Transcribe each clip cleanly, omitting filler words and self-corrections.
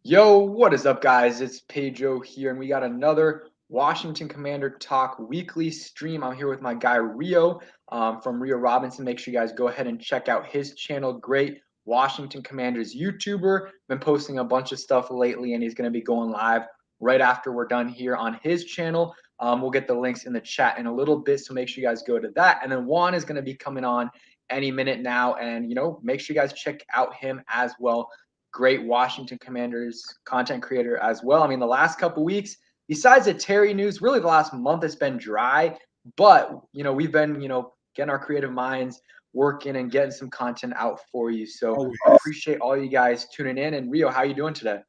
Yo, what is up, guys? It's Pedro here, and we got another Washington Commander Talk weekly stream. I'm here with my guy Rio from Rio Robinson. Make sure you guys go ahead and check out his channel. Great Washington Commanders YouTuber. Been posting a bunch of stuff lately, and he's going to be going live right after we're done here on his channel. We'll get the links in the chat in a little bit, so make sure you guys go to that. And then Juan is going to be coming on any minute now, and make sure you guys check out him as well. Great Washington Commanders content creator as well. I mean, the last couple weeks, besides the Terry news, really the last month has been dry. But we've been getting our creative minds working and getting some content out for you. So Always. appreciate all you guys tuning in. And Rio, how you doing today?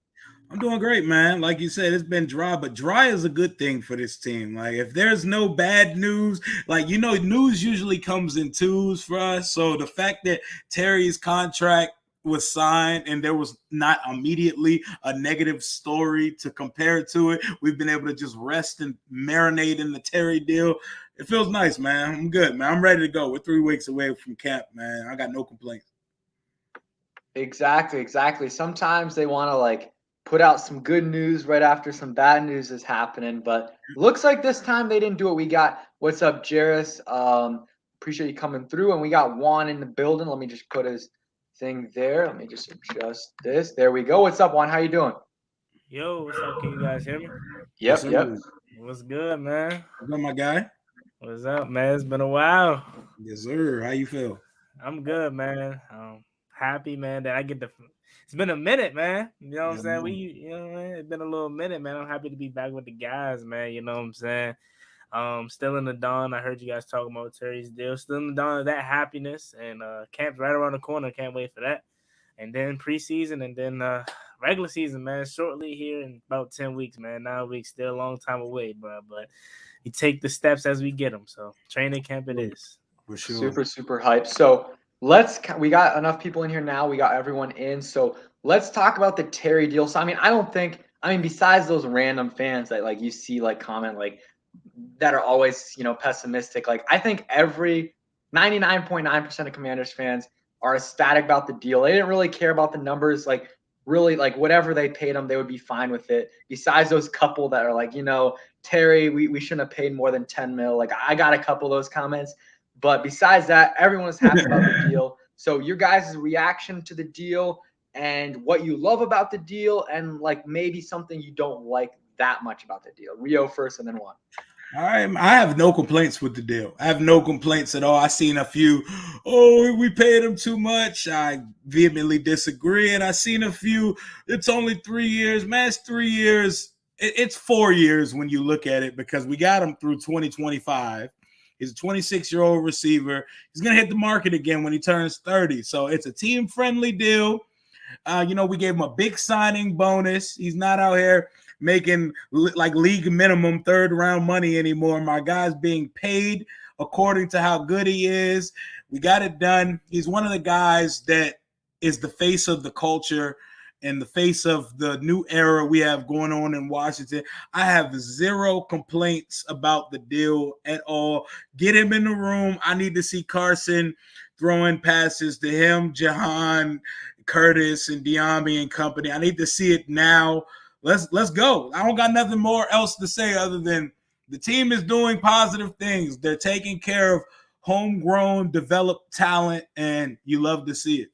I'm doing great, man. Like you said, it's been dry, but dry is a good thing for this team. Like, if there's no bad news, news usually comes in twos for us. So the fact that Terry's contract was signed and there was not immediately a negative story to compare to it, we've been able to just rest and marinate in the Terry deal. It feels nice, man. I'm good, man. I'm ready to go. We're 3 weeks away from camp, man. I got no complaints. Exactly. Sometimes they want to put out some good news right after some bad news is happening, but looks like this time they didn't do it. We got what's up, Jairus? Appreciate you coming through, and we got Juan in the building. Let me just put his thing there. Let me just adjust this. There we go. What's up, Juan? How you doing? Yo, what's up? Can you guys hear me? Yep. What's good, man? What's up, my guy? What's up, man? It's been a while. Yes, sir. How you feel? I'm good, man. Happy, man, that I get to. It's been a minute, man. You know what I'm saying? Man, it's been a little minute, man. I'm happy to be back with the guys, man. You know what I'm saying? Still in the dawn. I heard you guys talking about Terry's deal. Still in the dawn of that happiness, and camp's right around the corner. Can't wait for that. And then preseason, and then regular season, man. Shortly here in about 10 weeks, man. 9 weeks, still a long time away, bro. But you take the steps as we get them. So training camp it is. For sure. Super hype. So we got enough people in here now. We got everyone in. So let's talk about the Terry deal. So I mean, besides those random fans that you see comment that are always pessimistic. I think every 99.9% of Commanders fans are ecstatic about the deal. They didn't really care about the numbers. Really, whatever they paid them, they would be fine with it. Besides those couple that are Terry, we shouldn't have paid more than 10 mil. I got a couple of those comments. But besides that, everyone was happy about the deal. So your guys' reaction to the deal and what you love about the deal and maybe something you don't like that much about the deal. Rio first and then Juan. I have no complaints with the deal. I have no complaints at all. I seen a few, we paid him too much. I vehemently disagree. And I seen a few, it's only 3 years. Man, it's 3 years. It's 4 years when you look at it because we got him through 2025. He's a 26-year-old receiver. He's going to hit the market again when he turns 30. So it's a team-friendly deal. We gave him a big signing bonus. He's not out here making league minimum third-round money anymore. My guy's being paid according to how good he is. We got it done. He's one of the guys that is the face of the culture and the face of the new era we have going on in Washington. I have zero complaints about the deal at all. Get him in the room. I need to see Carson throwing passes to him, Jahan, Curtis, and Dyami and company. I need to see it now. Let's go. I don't got nothing more else to say other than the team is doing positive things. They're taking care of homegrown, developed talent, and you love to see it.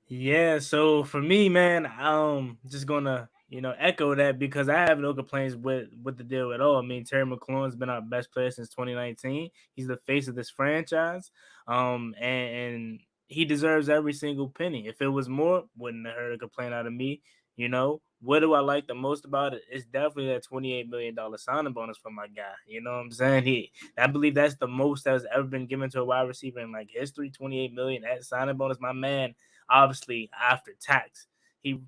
Yeah, so for me, man, I'm just gonna echo that because I have no complaints with the deal at all. I mean, Terry McLaurin's been our best player since 2019. He's the face of this franchise, and he deserves every single penny. If it was more, wouldn't have heard a complaint out of me. What do I like the most about it? It's definitely that $28 million signing bonus for my guy. You know what I'm saying? I believe that's the most that's ever been given to a wide receiver in history. $28 million at signing bonus. My man, obviously after tax, he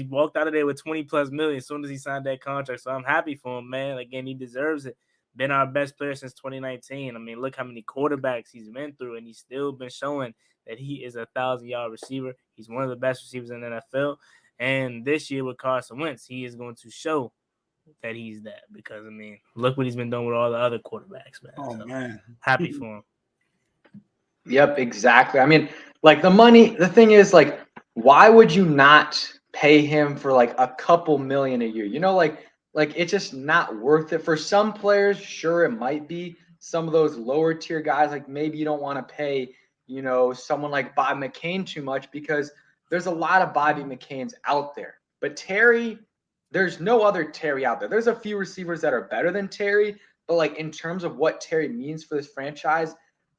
walked out of there with 20 plus million as soon as he signed that contract. So I'm happy for him, man. Again, he deserves it. Been our best player since 2019. I mean, look how many quarterbacks he's been through, and he's still been showing that he is a 1,000-yard receiver. He's one of the best receivers in the NFL. And this year with Carson Wentz, he is going to show that he's that because, I mean, look what he's been doing with all the other quarterbacks, man. Oh, man. Happy for him. Yep, exactly. I mean, the money, the thing is, why would you not pay him for like a couple million a year? Like it's just not worth it. For some players, sure, it might be. Some of those lower tier guys, like maybe you don't want to pay, someone like Bob McCain too much because there's a lot of Bobby McCains out there. But Terry, there's no other Terry out there. There's a few receivers that are better than Terry, but like in terms of what Terry means for this franchise,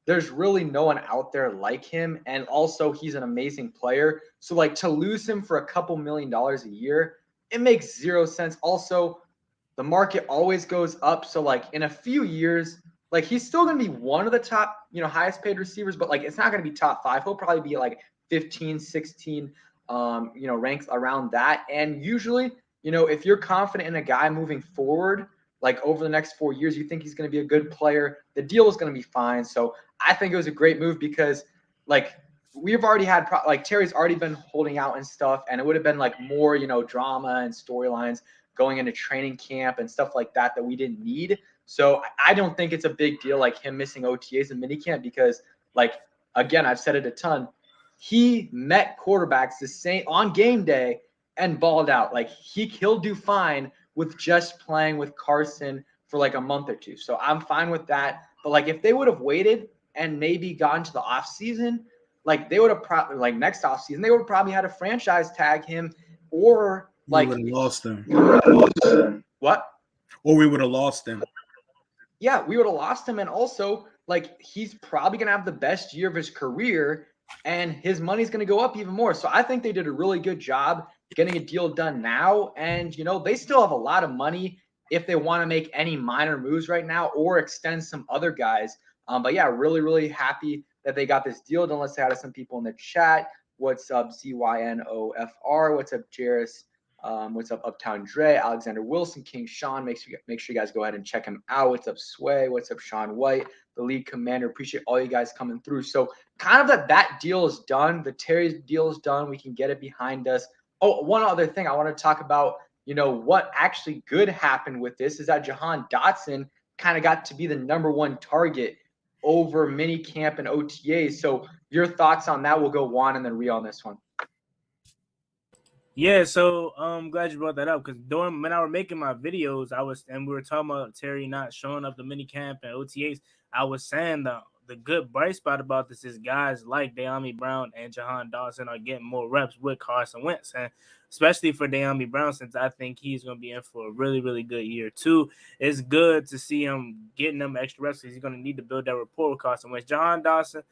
there's really no one out there like him. And also, he's an amazing player. So, like, to lose him for a couple $1,000,000 a year, it makes zero sense. Also, the market always goes up. So, like, in a few years, like, he's still going to be one of the top, highest paid receivers, but like, it's not going to be top 5. He'll probably be like 15, 16, ranks around that. And usually, if you're confident in a guy moving forward, like over the next 4 years, you think he's going to be a good player, the deal is going to be fine. So I think it was a great move because, like, we've already had like Terry's already been holding out and stuff, and it would have been like more, drama and storylines going into training camp and stuff like that we didn't need. So I don't think it's a big deal like him missing OTAs and minicamp because, like, again, I've said it a ton. He met quarterbacks the same on game day and balled out. Like he'll do fine with just playing with Carson for like a month or two. So I'm fine with that. But like if they would have waited and maybe gone to the off season, like they would have probably like next off season, they would have probably had a franchise tag him or like we would have lost him. What? Or we would have lost him. Yeah, we would have lost him. And also, like, he's probably going to have the best year of his career and his money's going to go up even more. So I think they did a really good job getting a deal done now. And, they still have a lot of money if they want to make any minor moves right now or extend some other guys. But yeah, really, really happy that they got this deal done. Let's say hi to some people in the chat. What's up, CYNOFR? What's up, Jairus? What's up, Uptown Dre, Alexander Wilson, King Sean? Make sure you guys go ahead and check him out. What's up, Sway? What's up, Sean White, the league commander? Appreciate all you guys coming through. So kind of that deal is done. The Terry's deal is done. We can get it behind us. Oh, one other thing I want to talk about, what actually good happened with this is that Jahan Dotson kind of got to be the number one target over mini camp and OTAs. So your thoughts on that? We'll go Juan and then Rio on this one. Yeah, so I'm glad you brought that up because when I was making my videos, we were talking about Terry not showing up to minicamp and OTAs. I was saying the good bright spot about this is guys like Dyami Brown and Jahan Dotson are getting more reps with Carson Wentz, and especially for Dyami Brown, since I think he's going to be in for a really, really good year too. It's good to see him getting them extra reps because he's going to need to build that rapport with Carson Wentz. Jahan Dotson,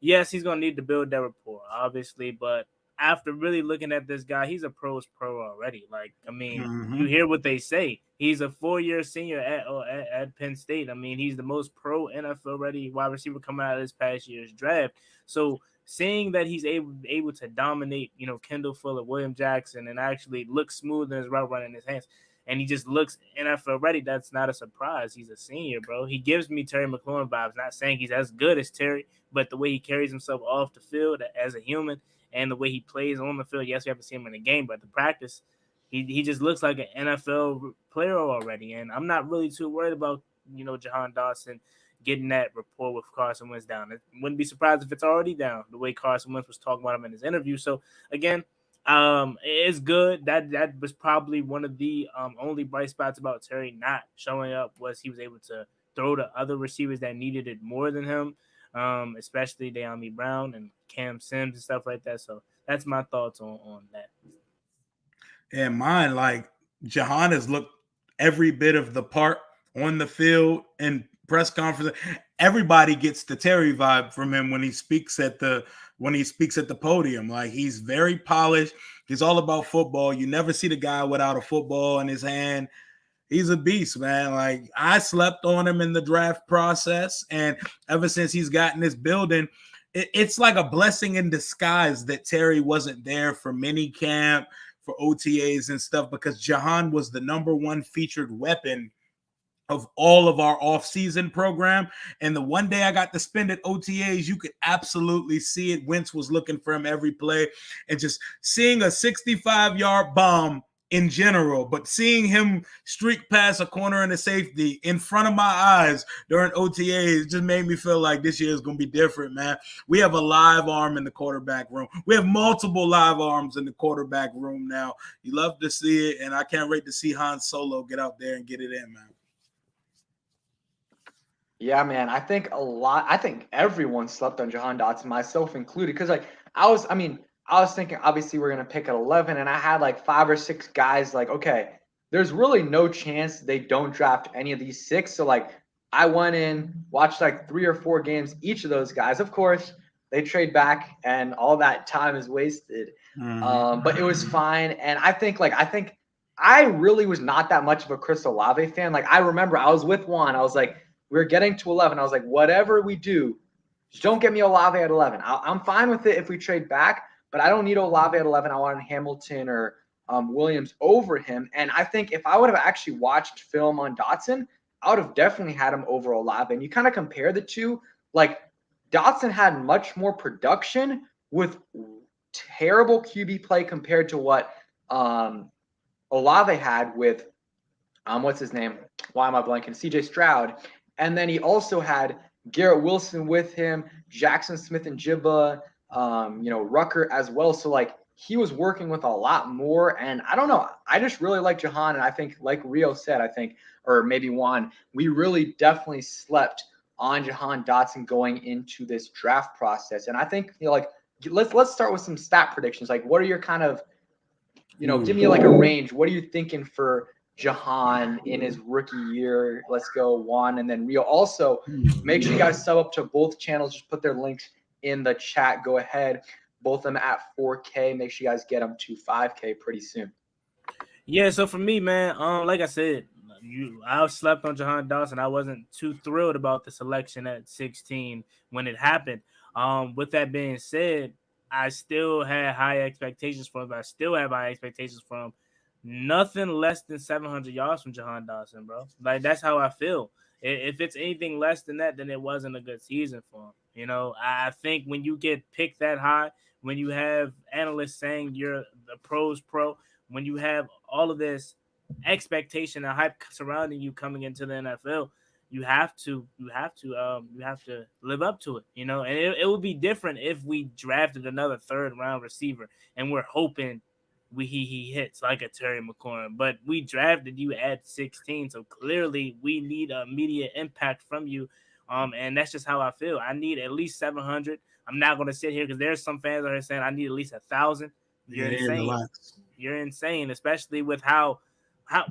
yes, he's going to need to build that rapport, obviously, but after really looking at this guy, he's a pro's pro already. Like, I mean, you hear what they say. He's a 4-year senior at Penn State. I mean, he's the most pro NFL ready wide receiver coming out of this past year's draft. So seeing that he's able to dominate, Kendall Fuller, William Jackson, and actually look smooth in his route running in his hands, and he just looks NFL ready, that's not a surprise. He's a senior, bro. He gives me Terry McLaurin vibes. Not saying he's as good as Terry, but the way he carries himself off the field as a human and the way he plays on the field, yes, we haven't seen him in the game, but the practice, he just looks like an NFL player already. And I'm not really too worried about, Jahan Dotson getting that rapport with Carson Wentz down. It wouldn't be surprised if it's already down, the way Carson Wentz was talking about him in his interview. So, again, it's good. That was probably one of the only bright spots about Terry not showing up was he was able to throw to other receivers that needed it more than him. Especially Dyami Brown and Cam Sims and stuff like that. So that's my thoughts on that. Yeah, mine, like Jahan has looked every bit of the part on the field and press conference. Everybody gets the Terry vibe from him when he speaks at the podium. Like he's very polished. He's all about football. You never see the guy without a football in his hand. He's a beast, man. Like I slept on him in the draft process, and ever since he's gotten this building, it's like a blessing in disguise that Terry wasn't there for mini camp, for OTAs and stuff, because Jahan was the number one featured weapon of all of our off-season program. And the one day I got to spend at OTAs, you could absolutely see it. Wentz was looking for him every play, and just seeing a 65-yard bomb in general, but seeing him streak past a corner and a safety in front of my eyes during OTAs just made me feel like this year is going to be different, man. We have a live arm in the quarterback room. We have multiple live arms in the quarterback room now. You love to see it, and I can't wait to see Han Solo get out there and get it in, man. Yeah, man. I think everyone slept on Jahan Dotson, myself included, because I was thinking obviously we're gonna pick at 11, and I had like 5 or 6 guys. Like, okay, there's really no chance they don't draft any of these 6. So like, I went in, watched like 3 or 4 games each of those guys. Of course, they trade back, and all that time is wasted. But it was fine, and I think I really was not that much of a Chris Olave fan. Like, I remember I was with Juan. I was like, we were getting to 11. I was like, whatever we do, just don't get me Olave at 11. I'm fine with it if we trade back, but I don't need Olave at 11. I wanted Hamilton or Williams over him. And I think if I would have actually watched film on Dotson, I would have definitely had him over Olave. And you kind of compare the two. Like, Dotson had much more production with terrible QB play compared to what Olave had with what's his name? Why am I blanking? CJ Stroud. And then he also had Garrett Wilson with him, Jackson Smith and Jibba, Rucker as well. So like, he was working with a lot more. And I don't know. I just really like Jahan. And I think, like Rio said, or maybe Juan, we really definitely slept on Jahan Dotson going into this draft process. And I think, let's start with some stat predictions. Like, what are your kind of, give me like a range. What are you thinking for Jahan in his rookie year? Let's go Juan and then Rio. Also, make sure you guys sub up to both channels. Just put their links in the chat. Go ahead. Both of them at 4K. Make sure you guys get them to 5K pretty soon. Yeah, so for me, man, like I said, I slept on Jahan Dotson. I wasn't too thrilled about the selection at 16 when it happened. With that being said, I still had high expectations for him. I still have high expectations for him. Nothing less than 700 yards from Jahan Dotson, bro. Like, that's how I feel. If it's anything less than that, then it wasn't a good season for him. I think when you get picked that high, when you have analysts saying you're the pro's pro, when you have all of this expectation and hype surrounding you coming into the NFL, you have to live up to it, and it would be different if we drafted another 3rd round receiver and we're hoping he hits like a Terry McLaurin, but we drafted you at 16, so clearly we need immediate impact from you, and that's just how I feel. I need at least 700. I'm not going to sit here because there's some fans that are saying I need at least 1,000. You're insane. You're insane, especially with how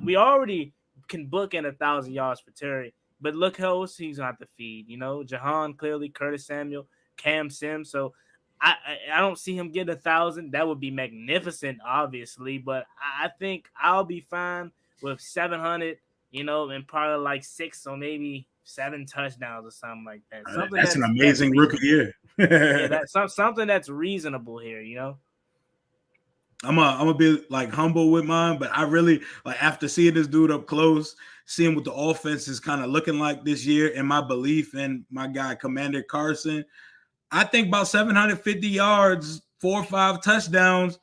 we already can book in 1,000 yards for Terry. But look how else he's going to have to feed. Jahan, clearly, Curtis Samuel, Cam Sims. So I don't see him getting 1,000. That would be magnificent, obviously. But I think I'll be fine with 700, and probably like 6 or maybe 7 touchdowns or something like that. That's an amazing rookie year. Yeah, that's something that's reasonable here, I'm gonna be like humble with mine, but I really like after seeing this dude up close, seeing what the offense is kind of looking like this year, and my belief in my guy Commander Carson. I think about 750 yards, 4 or 5 touchdowns,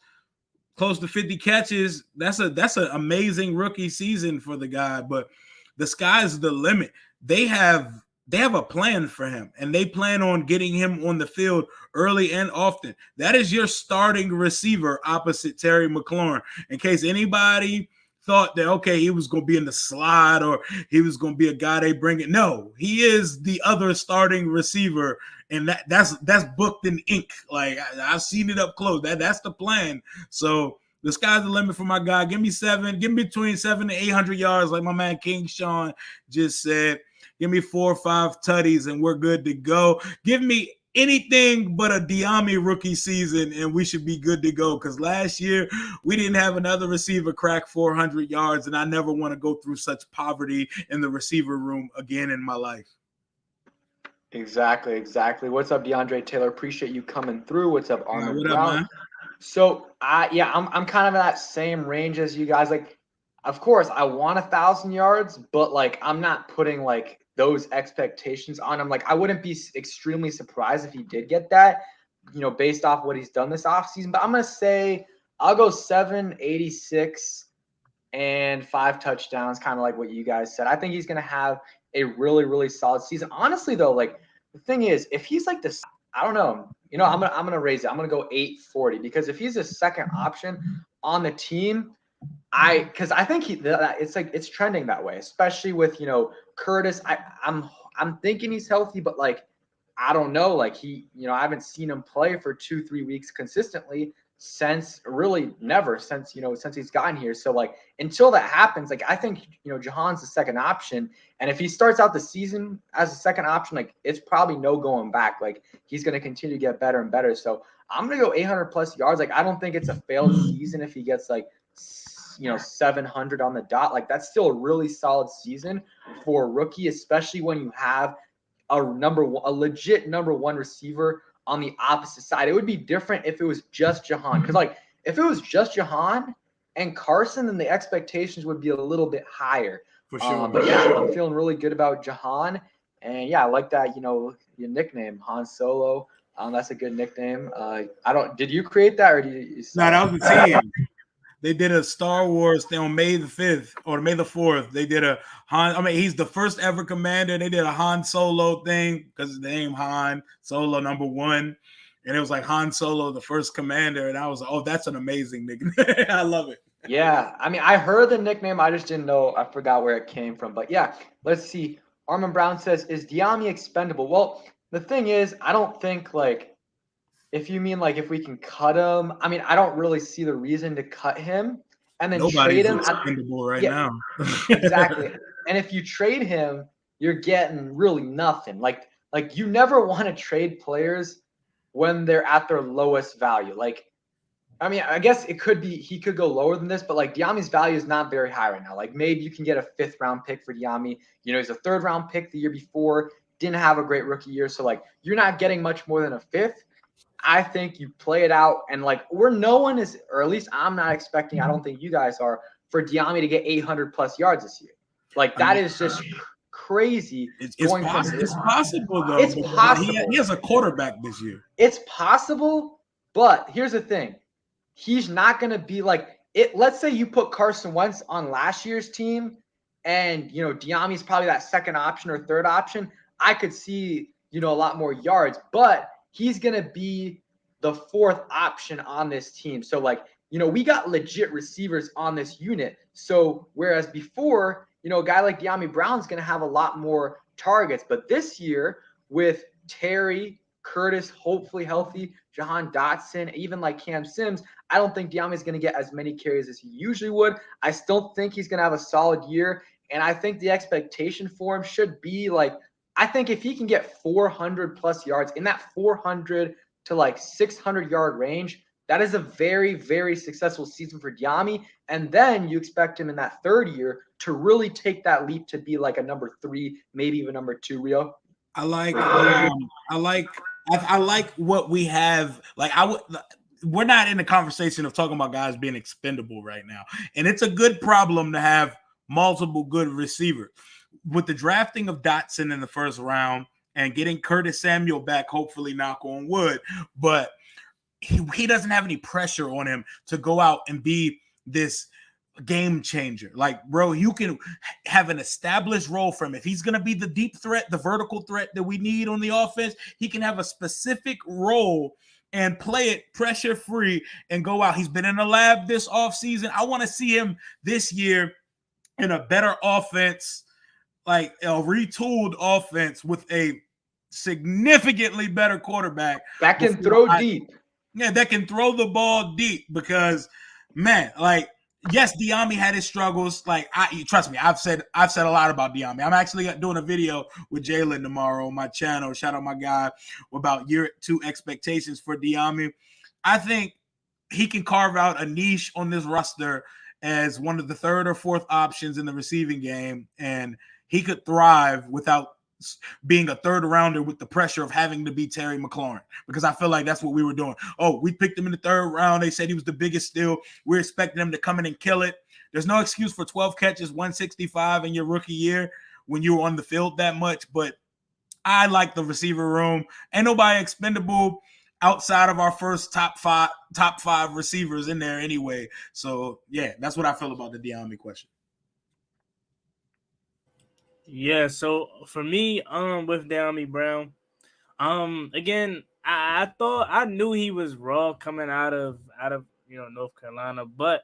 close to 50 catches. That's an amazing rookie season for the guy. But the sky's the limit. They have a plan for him, and they plan on getting him on the field early and often. That is your starting receiver opposite Terry McLaurin. In case anybody thought that, okay, he was going to be in the slot or he was going to be a guy they bring it. No, he is the other starting receiver, and that's booked in ink. Like, I've seen it up close. That's the plan. So the sky's the limit for my guy. Give me between 700 to 800 yards, like my man King Sean just said. Give me 4 or 5 tutties, and we're good to go. Give me anything but a Dyami rookie season, and we should be good to go. Because last year, we didn't have another receiver crack 400 yards, and I never want to go through such poverty in the receiver room again in my life. Exactly. What's up, DeAndre Taylor? Appreciate you coming through. What's up, Arnold What Brown? up, man? So, I'm kind of in that same range as you guys. Like, of course, I want 1,000 yards, but like, I'm not putting like those expectations on him. Like, I wouldn't be extremely surprised if he did get that, based off what he's done this offseason. But I'm going to say I'll go 786 and 5 touchdowns, kind of like what you guys said. I think he's going to have a really, really solid season. Honestly, though, like the thing is, if he's like this, I don't know. I'm gonna raise it. I'm gonna go 840 because if he's a second option on the team, because I think it's trending that way, especially with Curtis. I'm thinking he's healthy, but like I don't know. Like I haven't seen him play for 2-3 weeks consistently since since he's gotten here. So like until that happens, like I think Jahan's the second option, and if he starts out the season as a second option, like it's probably no going back. Like he's going to continue to get better and better. So I'm going to go 800 plus yards. Like I don't think it's a failed season if he gets like 700 on the dot. Like that's still a really solid season for a rookie, especially when you have a legit number one receiver on the opposite side. It would be different if it was just Jahan, because like if it was just Jahan and Carson, then the expectations would be a little bit higher. For sure. But yeah, I'm feeling really good about Jahan, and yeah, I like that. Your nickname Han Solo. That's a good nickname. Did you create that or did you? No, that was the team. They did a Star Wars thing on May the 5th or May the 4th. They did a Han. I mean, he's the first ever commander. They did a Han Solo thing because the name Han Solo #1. And it was like Han Solo, the first commander. And I was like, oh, that's an amazing nickname. I love it. Yeah. I mean, I heard the nickname. I just didn't know. I forgot where it came from. But yeah, let's see. Armin Brown says, is Dyami expendable? Well, the thing is, I don't think if you mean like if we can cut him, I mean, I don't really see the reason to cut him and then Nobody's trade him. expendable right now. Exactly. And if you trade him, you're getting really nothing. Like you never want to trade players when they're at their lowest value. Like, I mean, I guess he could go lower than this, but like Dyami's value is not very high right now. Like maybe you can get a 5th round pick for Dyami. He's a 3rd round pick the year before, didn't have a great rookie year. So like you're not getting much more than a 5th. I think you play it out, and like no one is, or at least I'm not expecting, I don't think you guys are, for Dyami to get 800 plus yards this year. Like that is just crazy. It's possible though. It's possible. He has a quarterback this year. It's possible, but here's the thing. He's not going to be like it. Let's say you put Carson Wentz on last year's team and, Dyami's probably that second option or 3rd option. I could see, a lot more yards, but he's going to be the 4th option on this team. So like, we got legit receivers on this unit. So whereas before, a guy like Dyami Brown's going to have a lot more targets, but this year with Terry, Curtis, hopefully healthy, Jahan Dotson, even like Cam Sims, I don't think Dyami is going to get as many carries as he usually would. I still think he's going to have a solid year, and I think the expectation for him should be like, I think if he can get 400 plus yards in that 400 to like 600 yard range, that is a very, very successful season for Dyami. And then you expect him in that 3rd year to really take that leap to be like a number 3, maybe even number 2, Rio. I like what we have. Like we're not in the conversation of talking about guys being expendable right now. And it's a good problem to have multiple good receivers. With the drafting of Dotson in the 1st round and getting Curtis Samuel back, hopefully knock on wood, but he doesn't have any pressure on him to go out and be this game changer. Like, bro, you can have an established role for him. If he's going to be the deep threat, the vertical threat that we need on the offense, he can have a specific role and play it pressure free and go out. He's been in the lab this offseason. I want to see him this year in a better offense, like a retooled offense with a significantly better quarterback that can throw deep. Yeah, that can throw the ball deep because, man, like, yes, Dyami had his struggles. Like, trust me, I've said a lot about Dyami. I'm actually doing a video with Jalen tomorrow on my channel. Shout out my guy about year 2 expectations for Dyami. I think he can carve out a niche on this roster as one of the 3rd or 4th options in the receiving game, and he could thrive without being a 3rd rounder with the pressure of having to be Terry McLaurin, because I feel like that's what we were doing. Oh, we picked him in the 3rd round. They said he was the biggest steal. We're expecting him to come in and kill it. There's no excuse for 12 catches, 165 in your rookie year when you were on the field that much, but I like the receiver room. Ain't nobody expendable. outside of our first top five receivers in there anyway. So yeah, that's what I feel about the Dyami question. Yeah, so for me, with Dyami Brown, again, I thought I knew he was raw coming out of North Carolina, but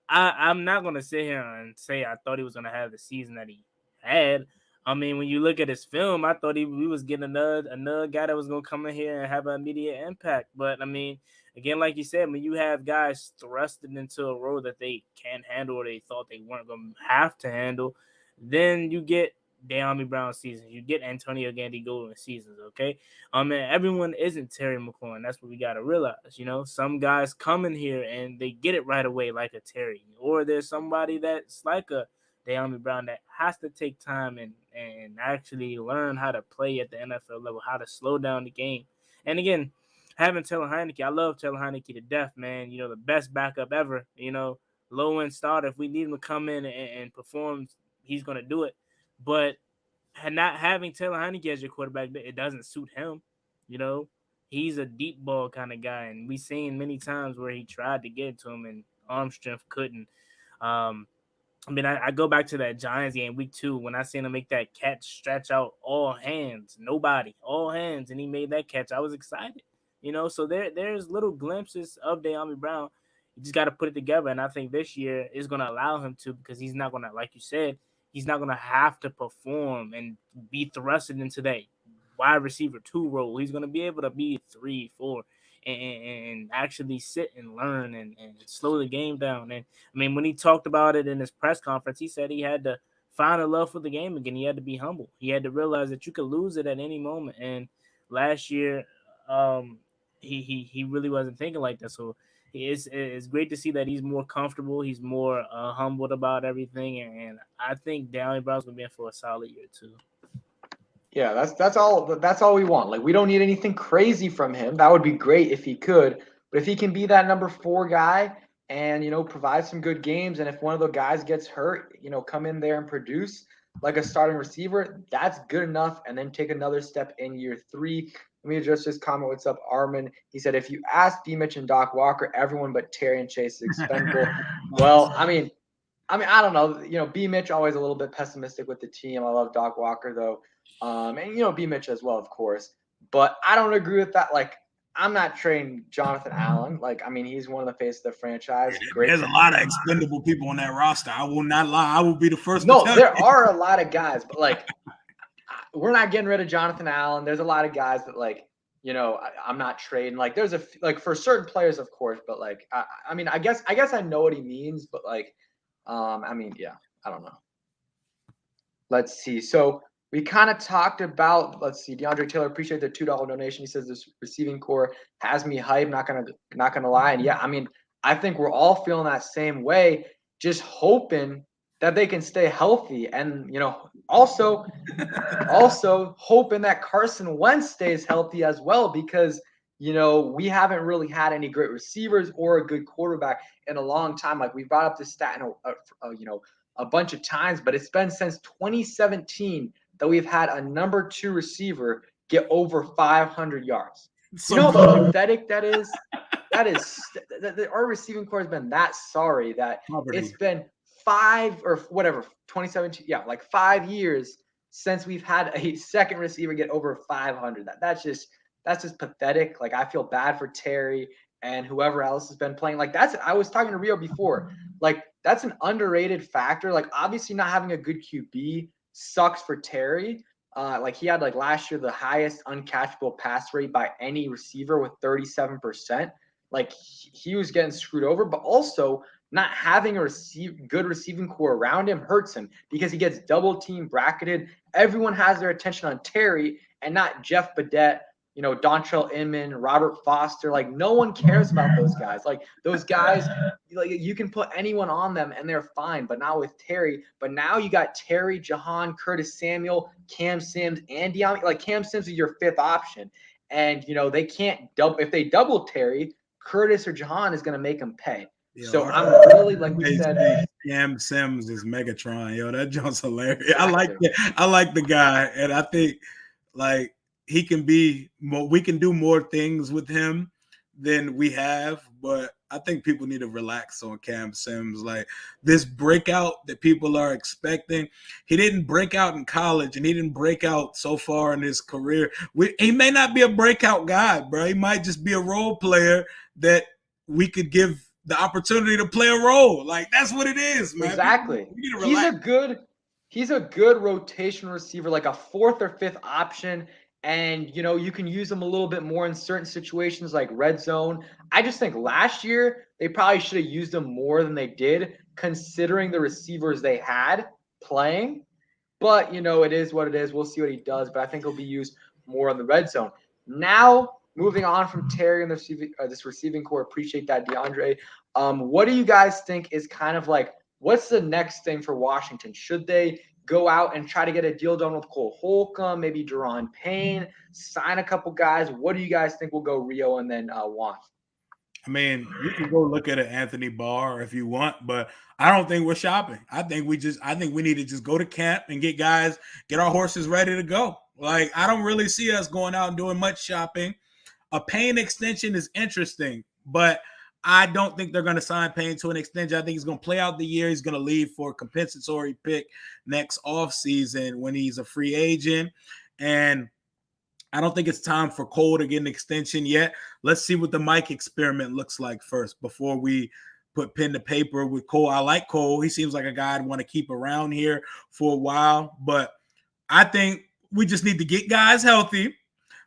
I'm not gonna sit here and say I thought he was gonna have the season that he had. I mean, when you look at his film, I thought we was getting another guy that was gonna come in here and have an immediate impact. But I mean, again, like you said, when you have guys thrusted into a role that they can't handle or they thought they weren't gonna have to handle, then you get Dyami Brown seasons, you get Antonio Gandy Golden seasons, okay? And everyone isn't Terry McLaurin. That's what we got to realize. Some guys come in here and they get it right away, like a Terry, or there's somebody that's like a Dyami Brown that has to take time and actually learn how to play at the NFL level, how to slow down the game. And again, having Taylor Heineke, I love Taylor Heineke to death, man. The best backup ever. Low end starter. If we need him to come in and perform, he's gonna do it. But not having Taylor Heineke as your quarterback, it doesn't suit him. He's a deep ball kind of guy, and we've seen many times where he tried to get to him and arm strength couldn't. I go back to that Giants game week 2 when I seen him make that catch, stretch out all hands, all hands, and he made that catch. I was excited. So there's little glimpses of Dyami Brown. You just got to put it together, and I think this year is going to allow him to, because he's not going to, like you said, he's not going to have to perform and be thrusted into that wide receiver 2 role. He's going to be able to be 3, 4, and actually sit and learn and slow the game down. And I mean, when he talked about it in his press conference, he said he had to find a love for the game again. He had to be humble. He had to realize that you could lose it at any moment. And last year, he really wasn't thinking like that. So it's great to see that he's more comfortable. He's more humbled about everything, and I think Dyami Brown's gonna be in for a solid year too. Yeah, that's all we want. Like, we don't need anything crazy from him. That would be great if he could, but if he can be that number 4 guy and provide some good games, and if one of the guys gets hurt, come in there and produce like a starting receiver, that's good enough. And then take another step in year 3. Let me address this comment. What's up, Armin? He said, if you ask B. Mitch and Doc Walker, everyone but Terry and Chase is expendable. Well, I mean, I don't know. B. Mitch always a little bit pessimistic with the team. I love Doc Walker though, and B. Mitch as well, of course. But I don't agree with that. Like, I'm not trading Jonathan Allen. Like, I mean, he's one of the faces of the franchise. Great. There's a lot of expendable people on that roster. I will not lie. I will be the first. No, there are a lot of guys, but like, we're not getting rid of Jonathan Allen. There's a lot of guys that I'm not trading. Like, there's for certain players, of course, but like, I guess I know what he means, but like, yeah, I don't know. Let's see. So we kind of talked about, DeAndre Taylor, appreciate the $2 donation. He says this receiving core has me hyped. Not gonna lie. And yeah, I think we're all feeling that same way, just hoping that they can stay healthy. And, also hoping that Carson Wentz stays healthy as well, because, we haven't really had any great receivers or a good quarterback in a long time. Like, we brought up this stat a bunch of times, but it's been since 2017 that we've had a number 2 receiver get over 500 yards. You know how pathetic that is? That is our receiving core has been that sorry that it's been 2017, like 5 years since we've had a second receiver get over 500. That's just pathetic. Like, I feel bad for Terry and whoever else has been playing. Like, I was talking to Rio before. Like, that's an underrated factor. Like, obviously not having a good QB sucks for Terry. Like, he had last year the highest uncatchable pass rate by any receiver with 37%. Like, he was getting screwed over, but also not having a good receiving core around him hurts him because he gets double team bracketed. Everyone has their attention on Terry and not Jeff Badette, Dontrell Inman, Robert Foster. Like, no one cares about those guys. Like, those guys, you can put anyone on them and they're fine, but not with Terry. But now you got Terry, Jahan, Curtis Samuel, Cam Sims, and Dyami. Like, Cam Sims is your 5th option. And, they can't double. If they double Terry, Curtis or Jahan is going to make them pay. Yeah, so I'm really, like we said, Cam Sims is Megatron. That joint's hilarious. I like the guy, and I think he can be more, we can do more things with him than we have, but I think people need to relax on Cam Sims. Like this breakout that people are expecting, he didn't break out in college and he didn't break out so far in his career. He may not be a breakout guy, bro. He might just be a role player that we could give the opportunity to play a role. Like that's what it is, man. Exactly. He's a good rotation receiver, like a fourth or fifth option. And, you can use him a little bit more in certain situations like red zone. I just think last year they probably should have used him more than they did, considering the receivers they had playing. But, it is what it is. We'll see what he does. But I think he'll be used more in the red zone. Now, moving on from Terry and this receiving core, appreciate that, DeAndre. What do you guys think is kind of like, what's the next thing for Washington? Should they go out and try to get a deal done with Cole Holcomb, maybe Deron Payne, sign a couple guys? What do you guys think will go, Rio and then Juan? I mean, you can go look at an Anthony Barr if you want, but I don't think we're shopping. I think we need to just go to camp and get our horses ready to go. Like, I don't really see us going out and doing much shopping. A Payne extension is interesting, but I don't think they're going to sign Payne to an extension. I think he's going to play out the year. He's going to leave for a compensatory pick next offseason when he's a free agent. And I don't think it's time for Cole to get an extension yet. Let's see what the Mike experiment looks like first before we put pen to paper with Cole. I like Cole. He seems like a guy I'd want to keep around here for a while. But I think we just need to get guys healthy.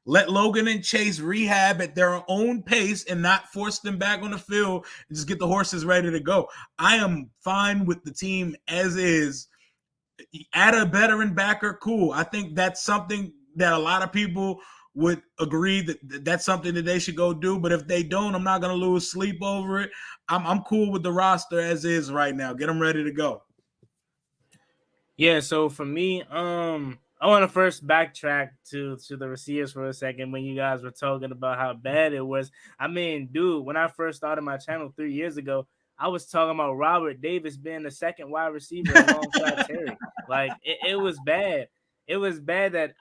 Let Logan and Chase rehab at their own pace and not force them back on the field and just get the horses ready to go. I am fine with the team as is. Add a veteran backer, cool. I think that's something that a lot of people would agree that that's something that they should go do. But if they don't, I'm not going to lose sleep over it. I'm cool with the roster as is right now. Get them ready to go. Yeah, so for me, I want to first backtrack to the receivers for a second when you guys were talking about how bad it was. I mean, dude, when I first started my channel 3 years ago, I was talking about Robert Davis being the second wide receiver alongside Terry. Like, it was bad. It was bad that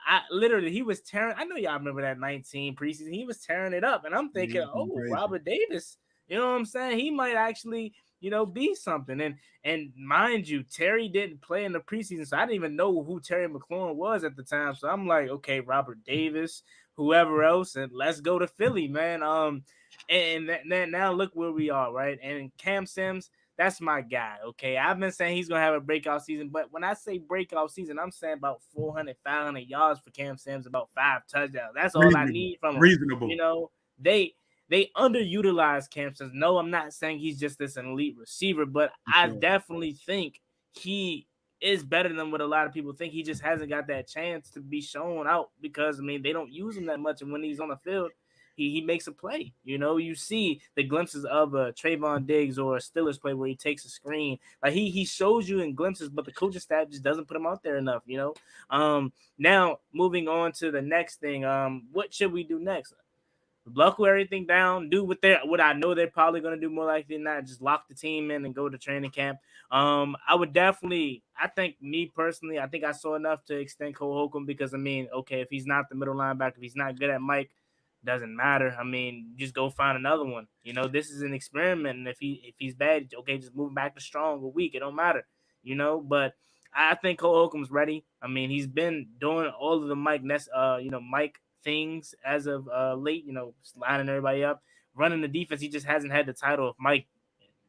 he was tearing. I know y'all remember that 19 preseason. He was tearing it up. And I'm thinking, Robert Davis, you know what I'm saying? He might actually, be something. And mind you, Terry didn't play in the preseason, so I didn't even know who Terry Mclaurin was at the time. So I'm like, okay, Robert Davis, whoever else, and let's go to Philly, man. And now look where we are, right? And Cam Sims, that's my guy, okay? I've been saying he's going to have a breakout season, but when I say breakout season, I'm saying about 400, 500 yards for Cam Sims, about 5 touchdowns. That's all I need from him. Reasonable. They underutilize Cam Sims. No, I'm not saying he's just this elite receiver, but I definitely think he is better than what a lot of people think. He just hasn't got that chance to be shown out because, they don't use him that much, and when he's on the field, he makes a play. You see the glimpses of a Trayvon Diggs or a Steelers play where he takes a screen. Like he shows you in glimpses, but the coaching staff just doesn't put him out there enough. Now moving on to the next thing. What should we do next? Buckle everything down, do what I know they're probably going to do more likely than not, just lock the team in and go to training camp. I would definitely, I think I saw enough to extend Cole Holcomb because, okay, if he's not the middle linebacker, if he's not good at Mike, doesn't matter. Just go find another one. This is an experiment, and if he's bad, okay, just move back to strong or weak. It don't matter, But I think Cole Holcomb's ready. He's been doing all of the Mike things as of late. Lining everybody up, running the defense. He just hasn't had the title of Mike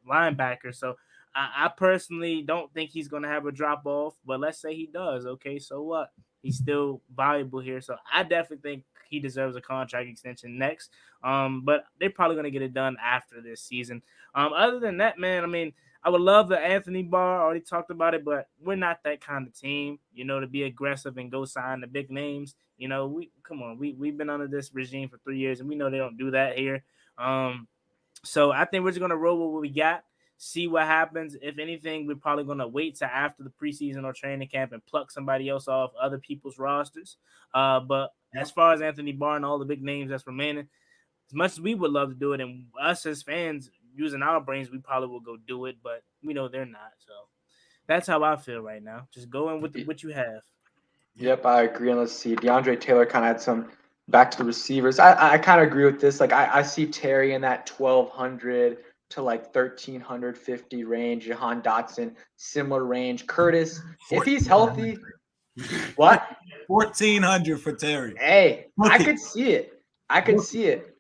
linebacker. So I personally don't think he's going to have a drop off. But let's say he does. Okay, so what? He's still valuable here. So I definitely think he deserves a contract extension next. But they're probably going to get it done after this season. Other than that, man, I would love the Anthony Barr. I already talked about it, but we're not that kind of team, to be aggressive and go sign the big names. We've been under this regime for 3 years, and we know they don't do that here. So I think we're just going to roll with what we got. See what happens. If anything, we're probably going to wait till after the preseason or training camp and pluck somebody else off other people's rosters. But as far as Anthony Barr and all the big names that's remaining, as much as we would love to do it, and us as fans using our brains, we probably will go do it, but we know they're not. So that's how I feel right now. Just go in with what you have. Yep, I agree. And let's see. DeAndre Taylor kind of had some back to the receivers. I kind of agree with this. Like I see Terry in that 1,200 to like 1,350 range. Jahan Dotson, similar range. Curtis, if he's healthy, what? 1,400 for Terry. Hey, Look I it. could see it. I could see it.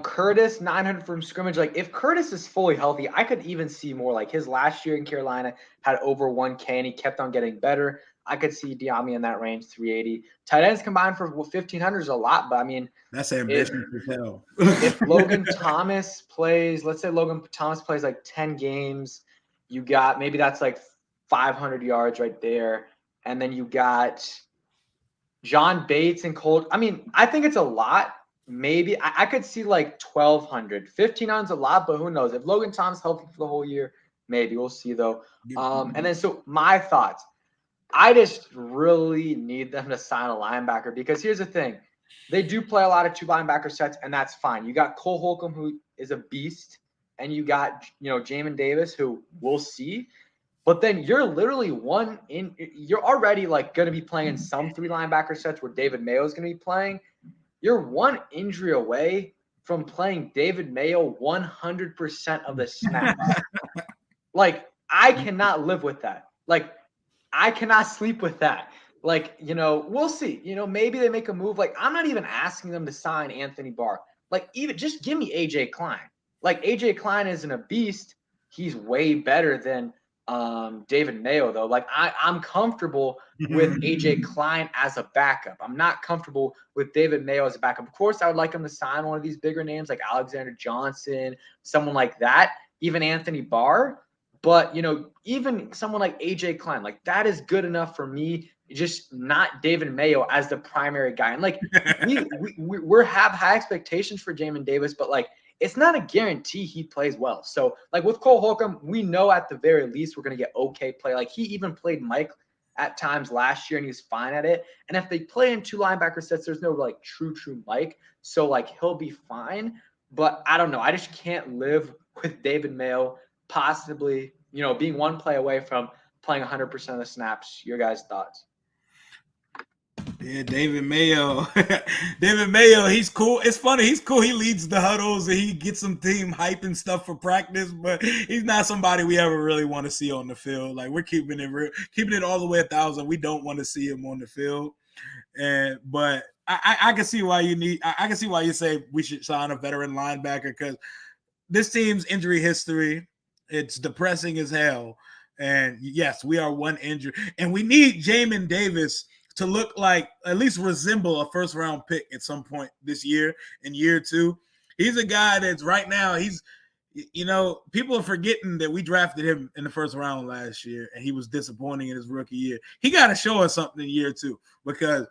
Curtis, 900 from scrimmage. Like if Curtis is fully healthy, I could even see more. Like his last year in Carolina had over 1K and he kept on getting better. I could see Dyami in that range, 380. Tight ends combined for 1,500 is a lot, but I mean, that's ambitious as hell. If Logan Thomas plays, let's say Logan Thomas plays like 10 games, you got maybe that's like 500 yards right there. And then you got John Bates and Colt. I mean, I think it's a lot. Maybe I could see like 1,200. 1,500 is a lot, but who knows? If Logan Thomas healthy for the whole year, maybe we'll see though. And then so my thoughts. I just really need them to sign a linebacker because here's the thing. They do play a lot of 2 linebacker sets, and that's fine. You got Cole Holcomb, who is a beast, and you got, Jamin Davis, who we'll see. But then you're literally you're already like going to be playing some 3 linebacker sets where David Mayo is going to be playing. You're 1 injury away from playing David Mayo 100% of the snaps. Like, I cannot live with that. Like, I cannot sleep with that. Like, we'll see. Maybe they make a move. Like, I'm not even asking them to sign Anthony Barr. Like, even just give me AJ Klein. Like, AJ Klein isn't a beast. He's way better than David Mayo, though. Like, I'm comfortable with AJ Klein as a backup. I'm not comfortable with David Mayo as a backup. Of course, I would like him to sign one of these bigger names like Alexander Johnson, someone like that, even Anthony Barr. But, even someone like AJ Klein, like that is good enough for me, just not David Mayo as the primary guy. And like we have high expectations for Jamin Davis, but like it's not a guarantee he plays well. So like with Cole Holcomb, we know at the very least we're going to get okay play. Like he even played Mike at times last year and he's fine at it. And if they play in 2 linebacker sets, there's no like true Mike. So like he'll be fine. But I don't know. I just can't live with David Mayo possibly, being 1 play away from playing 100% of the snaps. Your guys' thoughts? Yeah, David Mayo. David Mayo, he's cool. It's funny. He's cool. He leads the huddles and he gets some team hype and stuff for practice, but he's not somebody we ever really want to see on the field. Like we're keeping it all the way 1,000. We don't want to see him on the field. But I can see why I can see why you say we should sign a veteran linebacker because this team's injury history, it's depressing as hell. And yes, we are 1 injury. And we need Jamin Davis to look like, at least resemble a first-round pick at some point this year, in year 2. He's a guy that's right now, people are forgetting that we drafted him in the first round last year, and he was disappointing in his rookie year. He got to show us something in year 2 because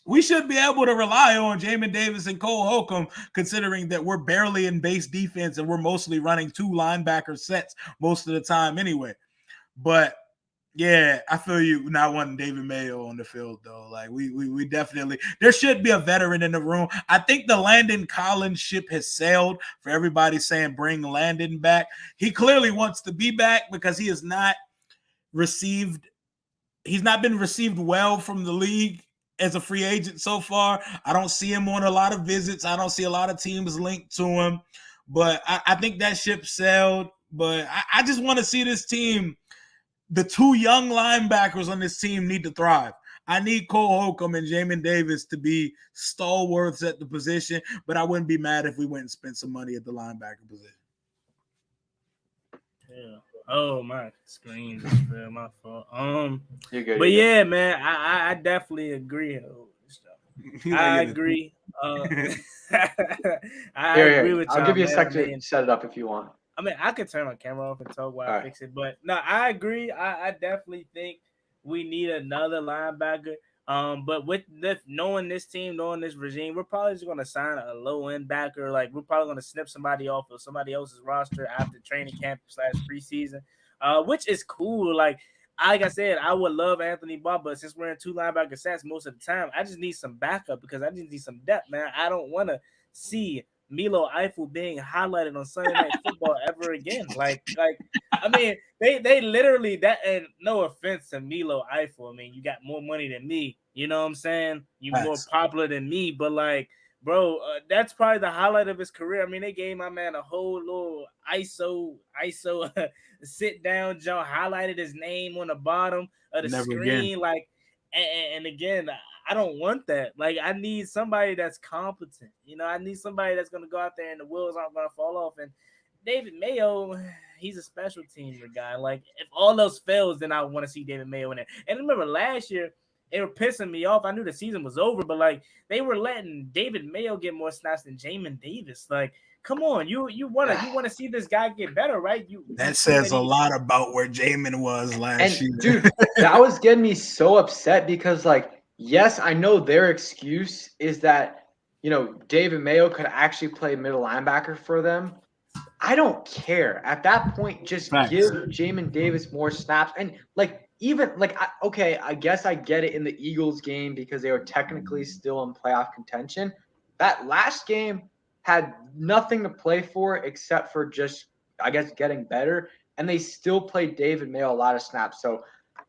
we should be able to rely on Jamin Davis and Cole Holcomb, considering that we're barely in base defense and we're mostly running 2 linebacker sets most of the time anyway. But yeah, I feel you not wanting David Mayo on the field though. Like we definitely, there should be a veteran in the room. I think the Landon Collins ship has sailed for everybody saying bring Landon back. He clearly wants to be back because he has not been received well from the league as a free agent so far. I don't see him on a lot of visits. I don't see a lot of teams linked to him. But I think that ship sailed. But I just want to see this team. The 2 young linebackers on this team need to thrive. I need Cole Holcomb and Jamin Davis to be stalwarts at the position, but I wouldn't be mad if we went and spent some money at the linebacker position. Yeah. Oh, my screen just fell. My fault. You're good. But yeah, man, I definitely agree. I agree. I agree with you. I'll give you a second to set it up if you want. I mean, I could turn my camera off and talk while I fix it. But no, I agree. I definitely think we need another linebacker. But with knowing this team, knowing this regime, we're probably just going to sign a low-end backer. Like, we're probably going to snip somebody off of somebody else's roster after training camp / preseason, which is cool. Like I said, I would love Anthony Barr, but since we're in 2 linebacker sets most of the time, I just need some backup because I just need some depth, man. I don't want to see Milo Eifel being highlighted on Sunday Night Football ever again. I mean, they literally that. And no offense to Milo Eifel, I mean, you got more money than me. You know what I'm saying? You more Facts. popular than me, but like, bro, that's probably the highlight of his career. I mean, they gave my man a whole little ISO sit down jump, highlighted his name on the bottom of the Never again. screen, like, and again, I don't want that. Like, I need somebody that's competent. You know, I need somebody that's gonna go out there and the wheels aren't gonna fall off. And David Mayo, he's a special teamer guy. Like, if all else fails, then I want to see David Mayo in it. And remember last year, they were pissing me off. I knew the season was over, but like they were letting David Mayo get more snaps than Jamin Davis. Like, come on, you wanna see this guy get better, right? You That see says a lot about where Jamin was last year. Dude, that was getting me so upset because, like, yes, I know their excuse is that, David Mayo could actually play middle linebacker for them. I don't care. At that point, just Facts. give Jamin Davis more snaps. And, like, even, like, okay, I guess I get it in the Eagles game because they were technically still in playoff contention. That last game had nothing to play for except for just, I guess, getting better. And they still played David Mayo a lot of snaps. So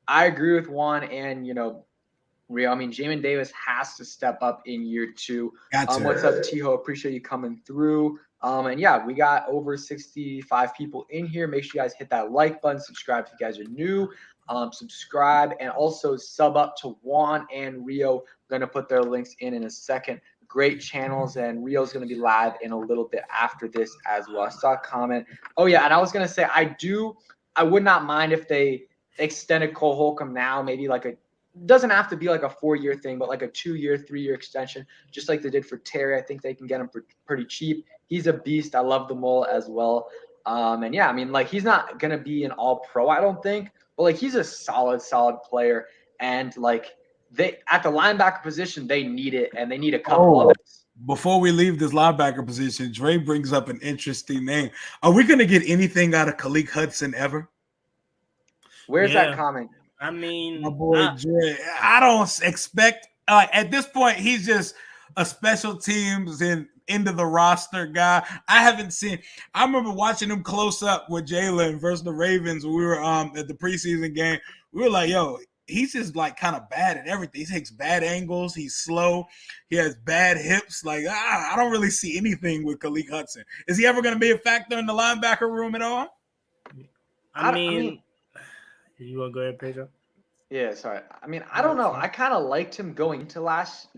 I agree with Juan and, Rio. I mean, Jamin Davis has to step up in year 2. What's up, Tiho? Appreciate you coming through. And yeah, we got over 65 people in here. Make sure you guys hit that like button, subscribe if you guys are new. Subscribe and also sub up to Juan and Rio. We're going to put their links in a second. Great channels, and Rio's going to be live in a little bit after this as well. I saw a comment. Oh, yeah, and I was going to say I would not mind if they extended Cole Holcomb now, maybe like doesn't have to be like a 4-year thing, but like a 2-year, 3-year extension, just like they did for Terry. I think they can get him for pretty cheap. He's a beast. I love the mole as well. And yeah, I mean, like, he's not going to be an all pro, I don't think, but like, he's a solid player. And like, they at the linebacker position, they need it, and they need a couple of it. Before we leave this linebacker position, Dre brings up an interesting name. Are we going to get anything out of Khalil Hudson ever? Where's that comment? I mean, my boy Dre. I don't expect at this point he's just a special teams and into the roster guy. I remember watching him close up with Jalen versus the Ravens when we were at the preseason game. We were like, yo, he's just like kind of bad at everything. He takes bad angles. He's slow. He has bad hips. Like, I don't really see anything with Khalil Hudson. Is he ever going to be a factor in the linebacker room at all? I mean, you want to go ahead, Pedro? Yeah, sorry. I mean, I don't know. I kind of liked him going into last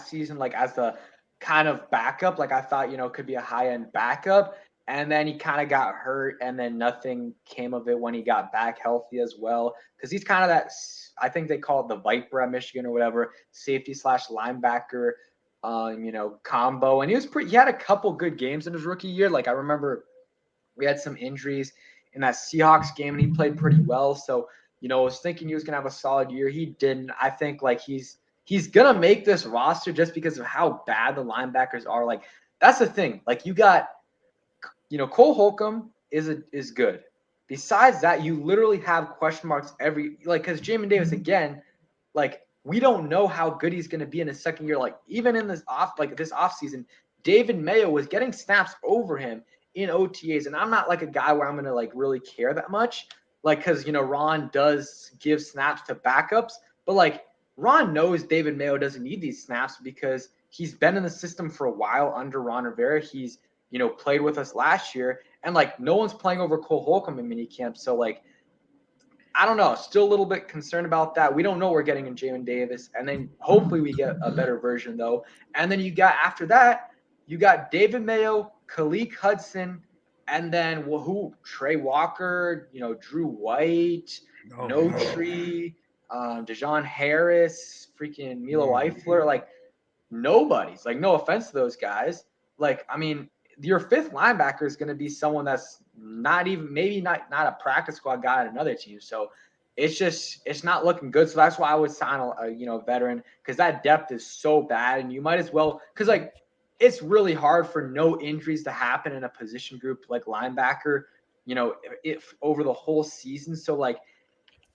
season, like as the kind of backup. Like, I thought, could be a high-end backup. And then he kind of got hurt, and then nothing came of it when he got back healthy as well. Because he's kind of that, I think they call it the Viper at Michigan or whatever, safety / linebacker, combo. And he had a couple good games in his rookie year. Like, I remember we had some injuries in that Seahawks game, and he played pretty well. So, I was thinking he was going to have a solid year. He didn't. I think, like, he's going to make this roster just because of how bad the linebackers are. Like, that's the thing. Like, you got, Cole Holcomb is good. Besides that, you literally have question marks because Jamin Davis, again, like, we don't know how good he's going to be in his second year. Like, even in this offseason, David Mayo was getting snaps over him in OTAs. And I'm not like a guy where I'm going to like really care that much. Like, because, Ron does give snaps to backups, but like Ron knows David Mayo doesn't need these snaps because he's been in the system for a while under Ron Rivera. He's, played with us last year, and like no one's playing over Cole Holcomb in minicamp. So like, I don't know, still a little bit concerned about that. We don't know what we're getting in Jamin Davis, and then hopefully we get a better version though. And then after that, you got David Mayo, Khalil Hudson, and then Trey Walker, Drew White, Tree, Dejon Harris, freaking Milo Eifler, like nobody's. Like, no offense to those guys. Like, I mean, your fifth linebacker is going to be someone that's not a practice squad guy at another team. So it's not looking good. So that's why I would sign a veteran, because that depth is so bad, and you might as well, because like it's really hard for no injuries to happen in a position group like linebacker, if over the whole season. So like,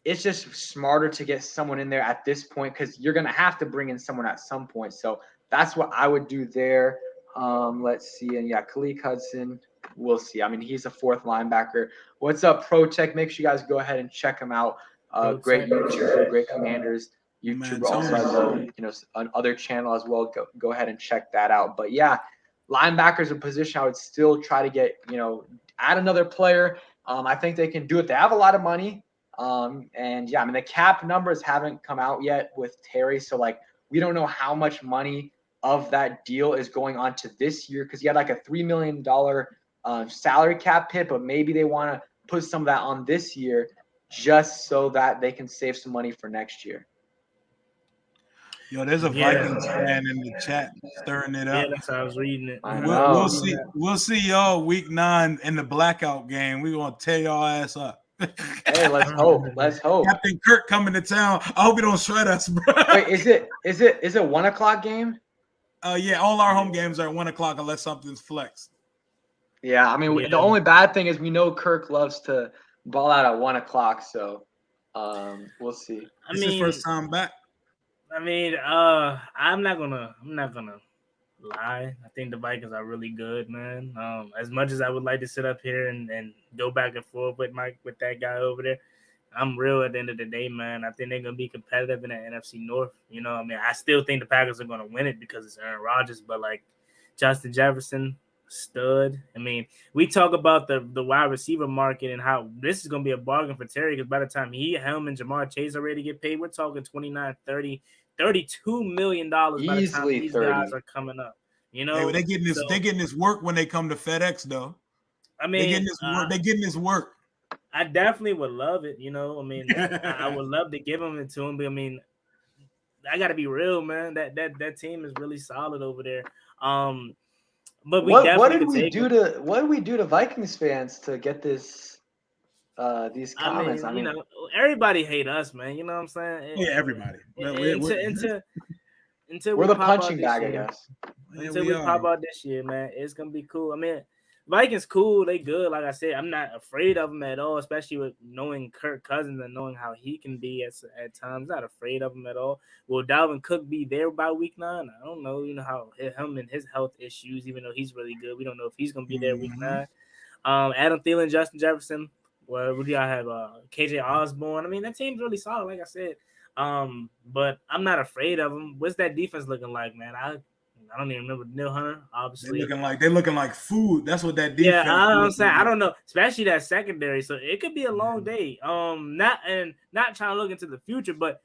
it's just smarter to get someone in there at this point, because you're going to have to bring in someone at some point. So that's what I would do there. Let's see. And yeah, Khalid Hudson, we'll see. I mean, he's a fourth linebacker. What's up, Pro Tech? Make sure you guys go ahead and check him out. Great YouTuber, great Commanders Man, YouTuber. Also has another channel as well. Go ahead and check that out. But yeah, linebackers a position I would still try to get, add another player. I think they can do it. They have a lot of money. And yeah, I mean, the cap numbers haven't come out yet with Terry. So like, we don't know how much money of that deal is going on to this year, because he had like a $3 million salary cap hit, but maybe they want to put some of that on this year just so that they can save some money for next year. Yo, there's a Vikings fan in the chat stirring it up. Yeah, that's how I was reading it. We'll see. We'll see y'all week 9 in the blackout game. We're gonna tear y'all ass up. Hey, let's hope. Let's hope. Captain Kirk coming to town. I hope he don't shred us, bro. Wait, is it 1:00 game? Yeah, all our home games are at 1:00 unless something's flexed. Yeah, I mean, the only bad thing is we know Kirk loves to ball out at 1:00, so we'll see. This is his first time back. I mean, I'm not gonna lie. I think the Vikings are really good, man. As much as I would like to sit up here and go back and forth with that guy over there, I'm real at the end of the day, man. I think they're gonna be competitive in the NFC North. I mean, I still think the Packers are gonna win it because it's Aaron Rodgers, but like Justin Jefferson, stud. I mean, we talk about the wide receiver market and how this is going to be a bargain for Terry, because by the time him and Jamar Chase are ready to get paid, we're talking 29, 30, $32 million by the time these 30. guys are coming up. Hey, they're getting this work when they come to FedEx, though. I mean, they're getting this work. I definitely would love it. I mean, I would love to give them it to him, but I mean, I got to be real, man. That team is really solid over there. But what did we do to Vikings fans to get this these comments? I mean, everybody hate us, man. You know what I'm saying? Yeah, everybody. Until we're the punching bag, I guess. Until we pop out this year, man, it's gonna be cool. I mean, Vikings cool, they good. Like I said, I'm not afraid of them at all, especially with knowing Kirk Cousins and knowing how he can be at times. Not afraid of him at all. Will Dalvin Cook be there by week 9? I don't know. How him and his health issues, even though he's really good, we don't know if he's gonna be there week 9. Adam Thielen, Justin Jefferson. What do y'all have? KJ Osborne. I mean, that team's really solid, like I said. But I'm not afraid of them. What's that defense looking like, man? I don't even remember Neil Hunter. Obviously, they're looking like food. That's what that defense. Yeah, I'm saying. I don't know, especially that secondary. So it could be a long day. Not trying to look into the future, but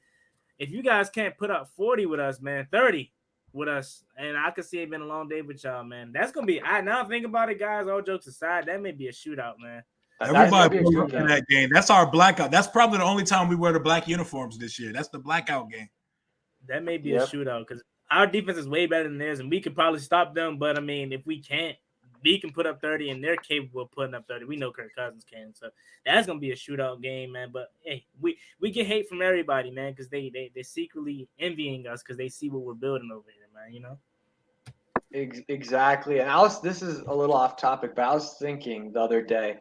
if you guys can't put up 40 with us, man, 30 with us, and I could see it being a long day with y'all, man. That's gonna be. Now think about it, guys. All jokes aside, that may be a shootout, man. Everybody pull up in that game. That's our blackout. That's probably the only time we wear the black uniforms this year. That's the blackout game. That may be a shootout because our defense is way better than theirs, and we could probably stop them. But I mean, if we can't, we can put up 30, and they're capable of putting up 30. We know Kirk Cousins can, so that's gonna be a shootout game, man. But hey, we get hate from everybody, man, because they're secretly envying us because they see what we're building over here, man. Exactly. And this is a little off topic, but I was thinking the other day,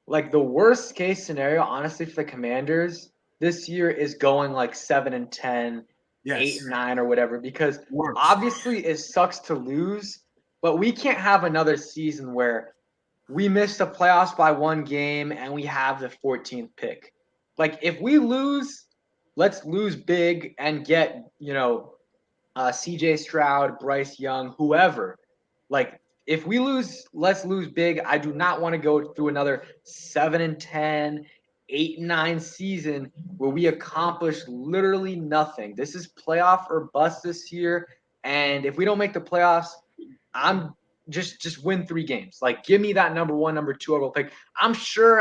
like the worst case scenario, honestly, for the Commanders this year is going like 7-10. Yes. 8-9 or whatever, because obviously it sucks to lose, but we can't have another season where we miss the playoffs by one game and we have the 14th pick. Like if we lose, let's lose big and get, CJ Stroud, Bryce Young, whoever. Like if we lose, let's lose big. I do not want to go through another 7-10, 8-9 season where we accomplish literally nothing. This is playoff or bust this year, and if we don't make the playoffs, I'm just win 3 games. Like give me that number 1, number 2 overall pick. I'm sure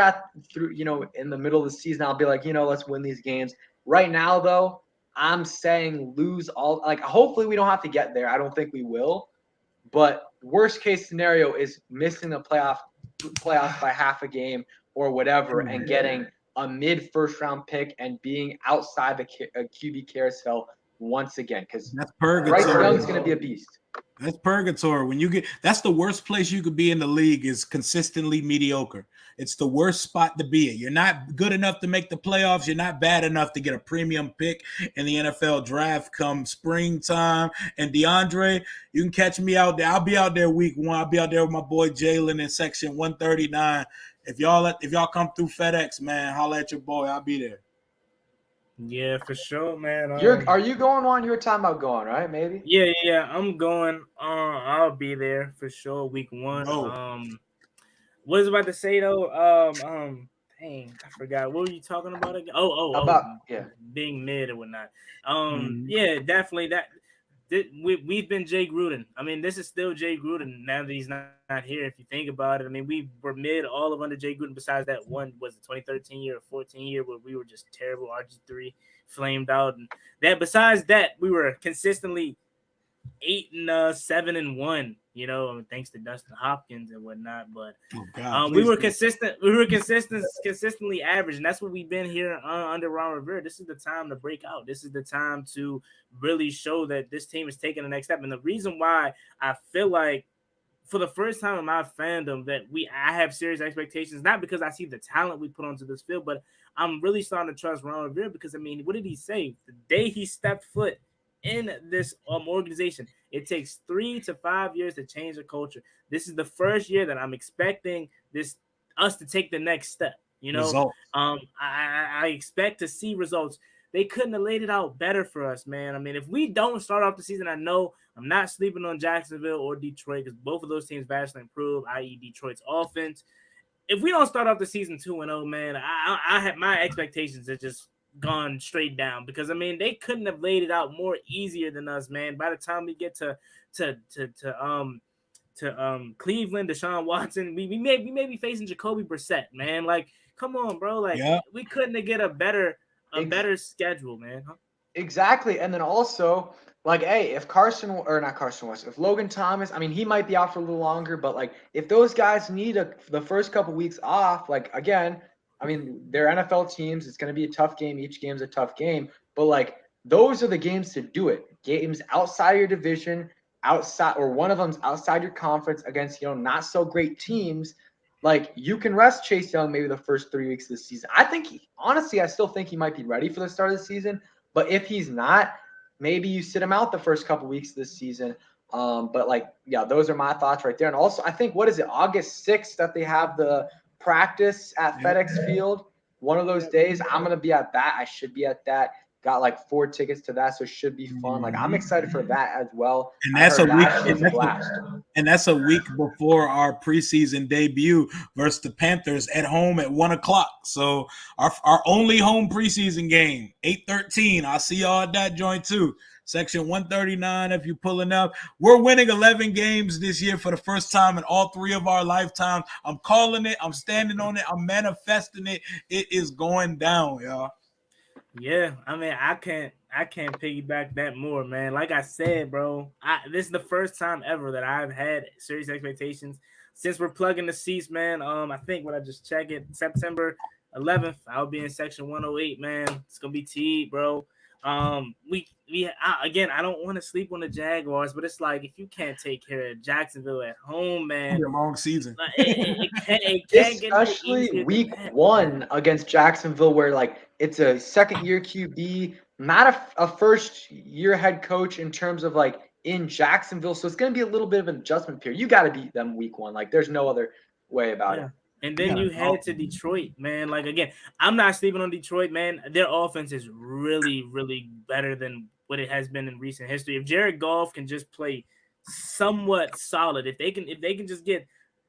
in the middle of the season I'll be like, let's win these games. Right now though, I'm saying lose all. Like hopefully we don't have to get there. I don't think we will, but worst case scenario is missing the playoffs by half a game or whatever, and getting a mid first round pick and being outside the QB carousel once again, because Bryce Young's going to be a beast. That's purgatory. When you get, that's the worst place you could be in the league, is consistently mediocre. It's the worst spot to be in. You're not good enough to make the playoffs. You're not bad enough to get a premium pick in the NFL draft come springtime. And DeAndre, you can catch me out there. I'll be out there week 1. I'll be out there with my boy Jalen in section 139. If y'all come through FedEx, man, holla at your boy. I'll be there. Yeah, for sure, man. Are you going on? You were talking about going, right? Maybe. Yeah. I'm going. I'll be there for sure. Week 1. No. What was I about to say though? Dang, I forgot. What were you talking about again? Being mid or whatnot. Yeah, definitely that. We've been Jay Gruden. I mean, this is still Jay Gruden now that he's not here. If you think about it, I mean, we were mid all of under Jay Gruden. Besides that one, was it 2013 year or 14 year where we were just terrible. RG3 flamed out, and that. Besides that, we were consistently 8-7-1. You know, thanks to Dustin Hopkins and whatnot. But we were consistent. We were consistently average, and that's what we've been here under Ron Rivera. This is the time to break out. This is the time to really show that this team is taking the next step. And the reason why I feel like, for the first time in my fandom, that I have serious expectations, not because I see the talent we put onto this field, but I'm really starting to trust Ron Rivera because, I mean, what did he say? The day he stepped foot in this organization, it takes 3 to 5 years to change the culture. This is the first year that I'm expecting us to take the next step. You know, I expect to see results. They couldn't have laid it out better for us, man. I mean, if we don't start off the season, I know I'm not sleeping on Jacksonville or Detroit because both of those teams vastly improved, i.e. Detroit's offense. If we don't start off the season 2-0, man, I have my expectations are just gone straight down because, I mean, they couldn't have laid it out more easier than us, man. By the time we get to Cleveland, Deshaun Watson, we may be facing Jacoby Brissett, man. Like, come on, bro. Like, we couldn't have get a better schedule, man. Huh? Exactly. And then also, like, hey, if if Logan Thomas, I mean, he might be out for a little longer, but like, if those guys need the first couple weeks off, like, again, I mean, they're NFL teams. It's going to be a tough game. Each game's a tough game, but like, those are the games to do it. Games outside your division, or one of them's outside your conference against, not so great teams. Like, you can rest Chase Young maybe the first 3 weeks of the season. I think I still think he might be ready for the start of the season. But if he's not, maybe you sit him out the first couple weeks of this season. But like, yeah, those are my thoughts right there. And also, I think, what is it, August 6th that they have the practice at FedEx Field? One of those days, I'm going to be at that. I should be at that. Got like 4 tickets to that, so it should be fun. Like, I'm excited for that as well. And that's a week before our preseason debut versus the Panthers at home at 1:00. So our only home preseason game, 8:13. I'll see y'all at that joint too. Section 139, if you're pulling up. We're winning 11 games this year for the first time in all 3 of our lifetimes. I'm calling it. I'm standing on it. I'm manifesting it. It is going down, y'all. Yeah, I mean, I can't piggyback that more, man. Like I said, bro, this is the first time ever that I've had serious expectations since we're plugging the seats, man. I think when I just check it, September 11th, I'll be in section 108, man. It's gonna be T, bro. Again, I don't want to sleep on the Jaguars, but it's like, if you can't take care of Jacksonville at home, man, a long season. It can't especially get week 1 against Jacksonville, where like it's a second-year QB, not a first-year head coach in terms of like in Jacksonville, so it's going to be a little bit of an adjustment period. You got to beat them week 1. Like, there's no other way about it. And then you head to Detroit, man. Like, again, I'm not sleeping on Detroit, man. Their offense is really, really better than what it has been in recent history. If Jared Goff can just play somewhat solid, if they can just get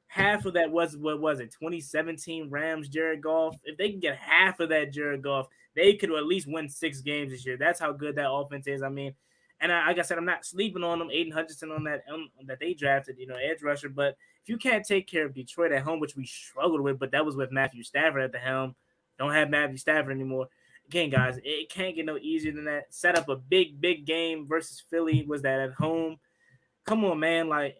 half of that, what was it, 2017 Rams Jared Goff, if they can get half of that Jared Goff, they could at least win 6 games this year. That's how good that offense is. I mean, and like I said, I'm not sleeping on them. Aiden Hutchinson on that they drafted, edge rusher. But if you can't take care of Detroit at home, which we struggled with, but that was with Matthew Stafford at the helm, don't have Matthew Stafford anymore. Again, guys, it can't get no easier than that. Set up a big game versus Philly. Was that at home? Come on, man. Like,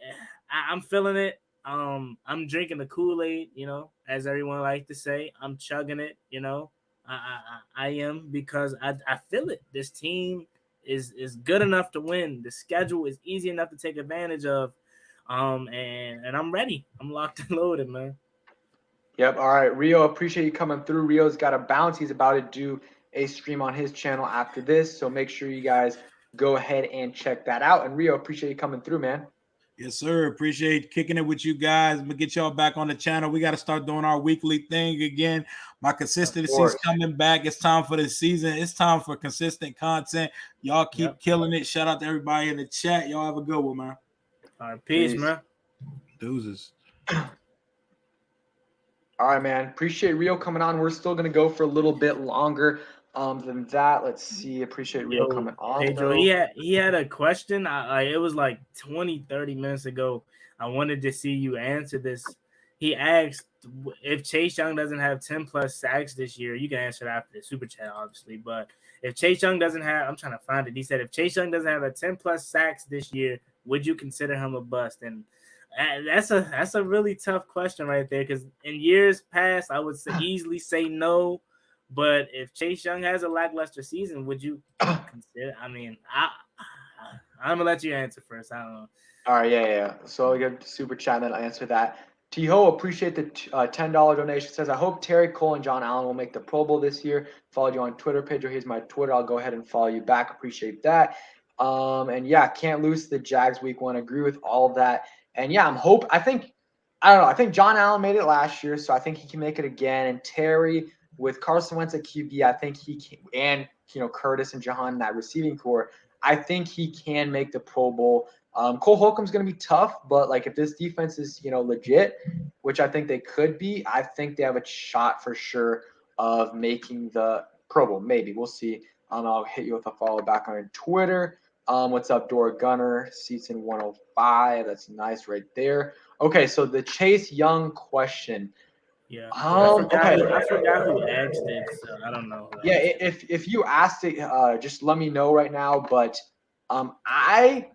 I'm feeling it. I'm drinking the Kool-Aid, as everyone likes to say. I'm chugging it, I am, because I feel it. This team is good enough to win. The schedule is easy enough to take advantage of. And I'm ready. I'm locked and loaded, man. Yep. All right, Rio, appreciate you coming through. Rio's got a bounce. He's about to do a stream on his channel after this, so make sure you guys go ahead and check that out. And Rio, appreciate you coming through, man. Yes, sir. Appreciate kicking it with you guys. We'll get y'all back on the channel. We got to start doing our weekly thing again. My consistency is coming back. It's time for the season. It's time for consistent content. Y'all keep killing it. Shout out to everybody in the chat. Y'all have a good one, man. All right, peace, man. Deuces. All right, man. Appreciate Rio coming on. We're still gonna go for a little bit longer than that. Let's see. Appreciate Rio coming on. Pedro, he had a question. It was like 20, 30 minutes ago. I wanted to see you answer this. He asked if Chase Young doesn't have 10 plus sacks this year. You can answer that after the super chat, obviously. But if Chase Young doesn't have, I'm trying to find it. He said if Chase Young doesn't have a 10 plus sacks this year, would you consider him a bust? And that's a really tough question right there, because in years past I would easily say no, but if Chase Young has a lackluster season, would you consider? I mean, I'm gonna let you answer first. I don't know. All right, yeah. So we got super chat, and then I'll answer that. T-Ho, appreciate the $10 donation. Says, I hope Terry Cole and John Allen will make the Pro Bowl this year. Followed you on Twitter, Pedro. Here's my Twitter. I'll go ahead and follow you back. Appreciate that. And yeah, can't lose the Jags week 1. Agree with all of that. And yeah, I think John Allen made it last year, so I think he can make it again. And Terry, with Carson Wentz at QB, I think he can, and Curtis and Jahan, that receiving core, I think he can make the Pro Bowl. Cole Holcomb's going to be tough, but like if this defense is legit, which I think they could be, I think they have a shot for sure of making the Pro Bowl. Maybe we'll see. I'll hit you with a follow back on Twitter. What's up, Dora Gunner? Seats in 105. That's nice right there. Okay, so the Chase Young question. Yeah. I forgot who asked it, so I don't know. Yeah, if you asked it, just let me know right now. But my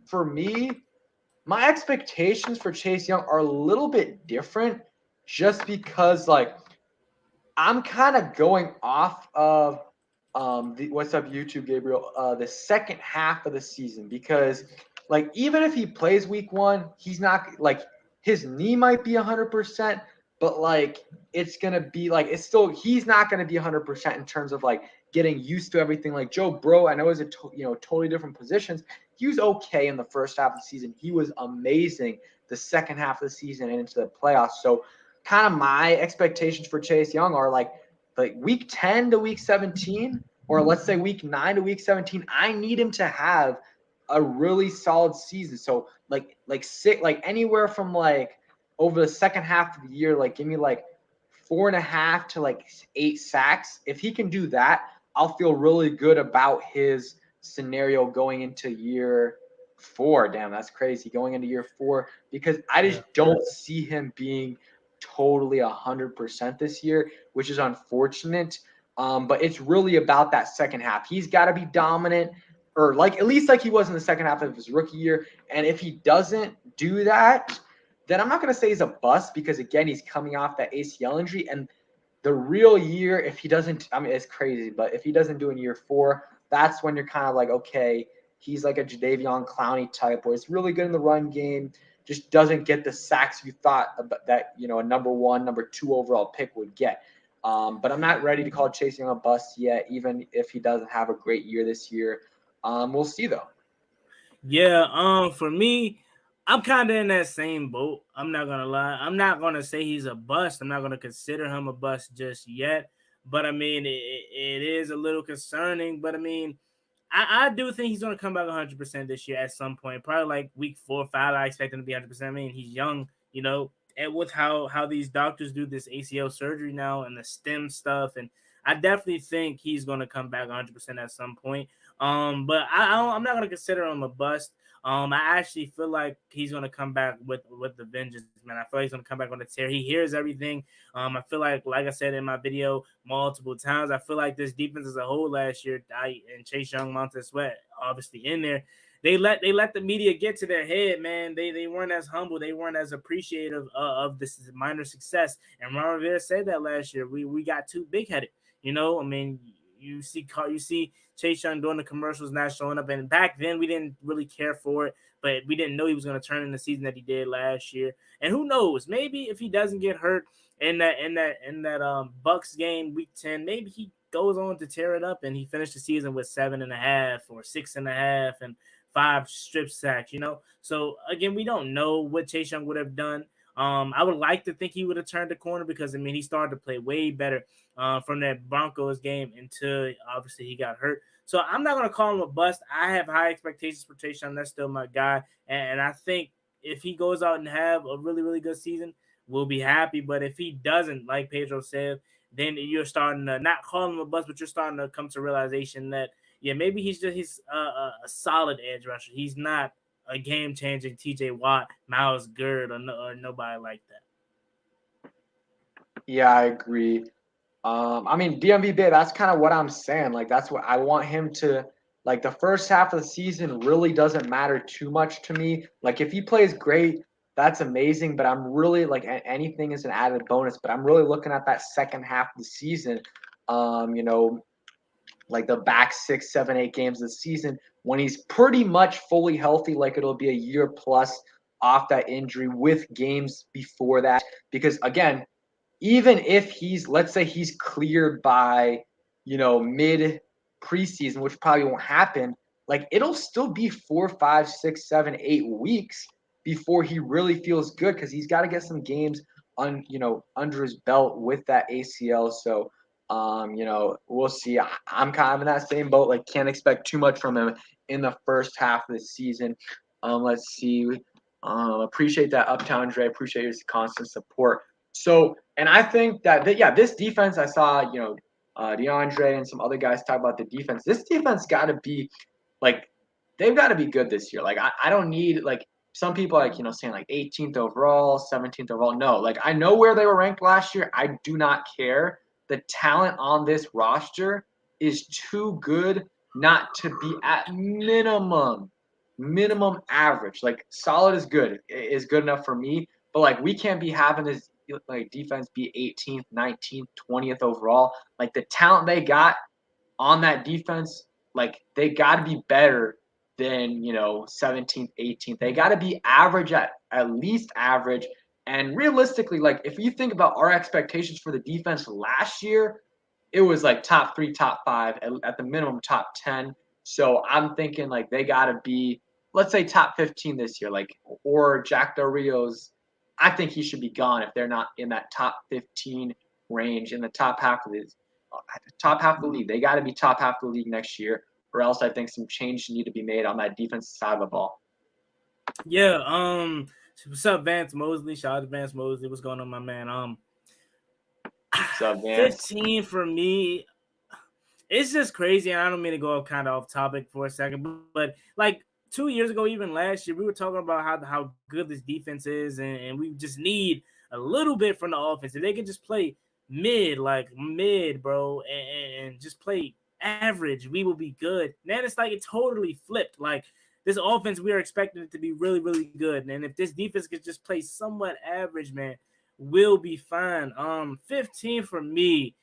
expectations for Chase Young are a little bit different, just because I'm kind of going off of what's up, YouTube, Gabriel? The second half of the season, because even if he plays week 1, he's not his knee might be 100%, but it's gonna be he's not gonna be 100% in terms of getting used to everything. Like Joe Burrow, I know is totally different positions. He was okay in the first half of the season. He was amazing the second half of the season and into the playoffs. So kind of my expectations for Chase Young are like week 10 to week 17, or let's say week 9 to week 17. I need him to have a really solid season. So anywhere from over the second half of the year, give me 4.5 to 8 sacks. If he can do that, I'll feel really good about his scenario going into year 4. Damn, that's crazy. Going into year 4, because I just don't see him being totally 100% this year, which is unfortunate. But it's really about that second half. He's got to be dominant, or at least he was in the second half of his rookie year. And if he doesn't do that, then I'm not going to say he's a bust, because again, he's coming off that ACL injury. And the real year, if he doesn't, I mean, it's crazy, but if he doesn't do in year 4, that's when you're kind of okay, he's like a Jadeveon Clowney type, where he's really good in the run game, just doesn't get the sacks you thought that a number 1, number 2 overall pick would get. But I'm not ready to call Chase Young a bust yet, even if he doesn't have a great year this year. We'll see though. Yeah. For me, I'm kind of in that same boat. I'm not gonna lie. I'm not gonna say he's a bust. I'm not gonna consider him a bust just yet. But I mean, it is a little concerning. But I mean, I do think he's gonna come back 100% this year at some point. Probably week 4 or 5. I expect him to be 100%. I mean, he's young, and with how these doctors do this ACL surgery now and the stem stuff, and I definitely think he's gonna come back 100% at some point. But I'm not gonna consider him a bust. I actually feel like he's gonna come back with the vengeance, man. I feel like he's gonna come back on the tear. He hears everything. I feel like I said in my video multiple times, I feel like this defense as a whole last year, and Chase Young, Montez Sweat, obviously in there, they let the media get to their head, man. They weren't as humble. They weren't as appreciative of this minor success. And Ron Rivera said that last year. We got too big headed. I mean, you see Chase Young doing the commercials, not showing up. And back then we didn't really care for it, but we didn't know he was going to turn in the season that he did last year. And who knows? Maybe if he doesn't get hurt in that Bucks game week 10, maybe he goes on to tear it up and he finished the season with 7.5 or 6.5 and 5 strip sacks. So again, we don't know what Chase Young would have done. I would like to think he would have turned the corner because he started to play way better from that Broncos game until obviously he got hurt. So I'm not going to call him a bust. I have high expectations for Chase Young. That's still my guy. And I think if he goes out and have a really, really good season, we'll be happy. But if he doesn't, like Pedro said, then you're starting to not call him a bust, but you're starting to come to realization that, maybe he's a solid edge rusher. He's not a game-changing T.J. Watt, Myles Garrett, or nobody like that. Yeah, I agree. DMV Bay, that's kind of what I'm saying. Like, that's what I want him to, like, the first half of the season really doesn't matter too much to me. Like, if he plays great, that's amazing, but I'm really, like, anything is an added bonus, but I'm really looking at that second half of the season, like the back 6, 7, 8 games of the season when he's pretty much fully healthy, like it'll be a year plus off that injury with games before that. Because, again, even if let's say he's cleared by, mid preseason, which probably won't happen, like it'll still be 4, 5, 6, 7, 8 weeks before he really feels good because he's got to get some games under his belt with that ACL. So, we'll see. I'm kind of in that same boat. Like, can't expect too much from him in the first half of the season. Let's see. Appreciate that, Uptown Dre. Appreciate your constant support. So, and I think that this defense, I saw, DeAndre and some other guys talk about the defense. This defense got to be, like, they've got to be good this year. Like, I don't need, like, some people, like, saying, like, 18th overall, 17th overall. No, like, I know where they were ranked last year. I do not care. The talent on this roster is too good not to be at minimum average. Like, solid is good enough for me, but like we can't be having this like defense be 18th, 19th, 20th overall. Like, the talent they got on that defense, like, they got to be better than 17th, 18th. They got to be average at least average. And realistically, like, if you think about our expectations for the defense last year, it was like top 3, top 5, at the minimum top 10. So I'm thinking like they got to be, let's say, top 15 this year, like, or Jack Del Rio's. I think he should be gone if they're not in that top 15 range in the top half of the league. They got to be top half of the league next year, or else I think some change need to be made on that defensive side of the ball. Yeah. What's up, Vance Mosley? Shout out to Vance Mosley. What's going on, my man? What's up, Vance? 15 for me. It's just crazy, and I don't mean to go kind of off topic for a second, but like 2 years ago, even last year, we were talking about how good this defense is, and we just need a little bit from the offense. If they can just play mid, bro, and just play average, we will be good. Then it's like it totally flipped. Like, this offense, we are expecting it to be really, really good. And if this defense could just play somewhat average, man, we'll be fine. 15 for me.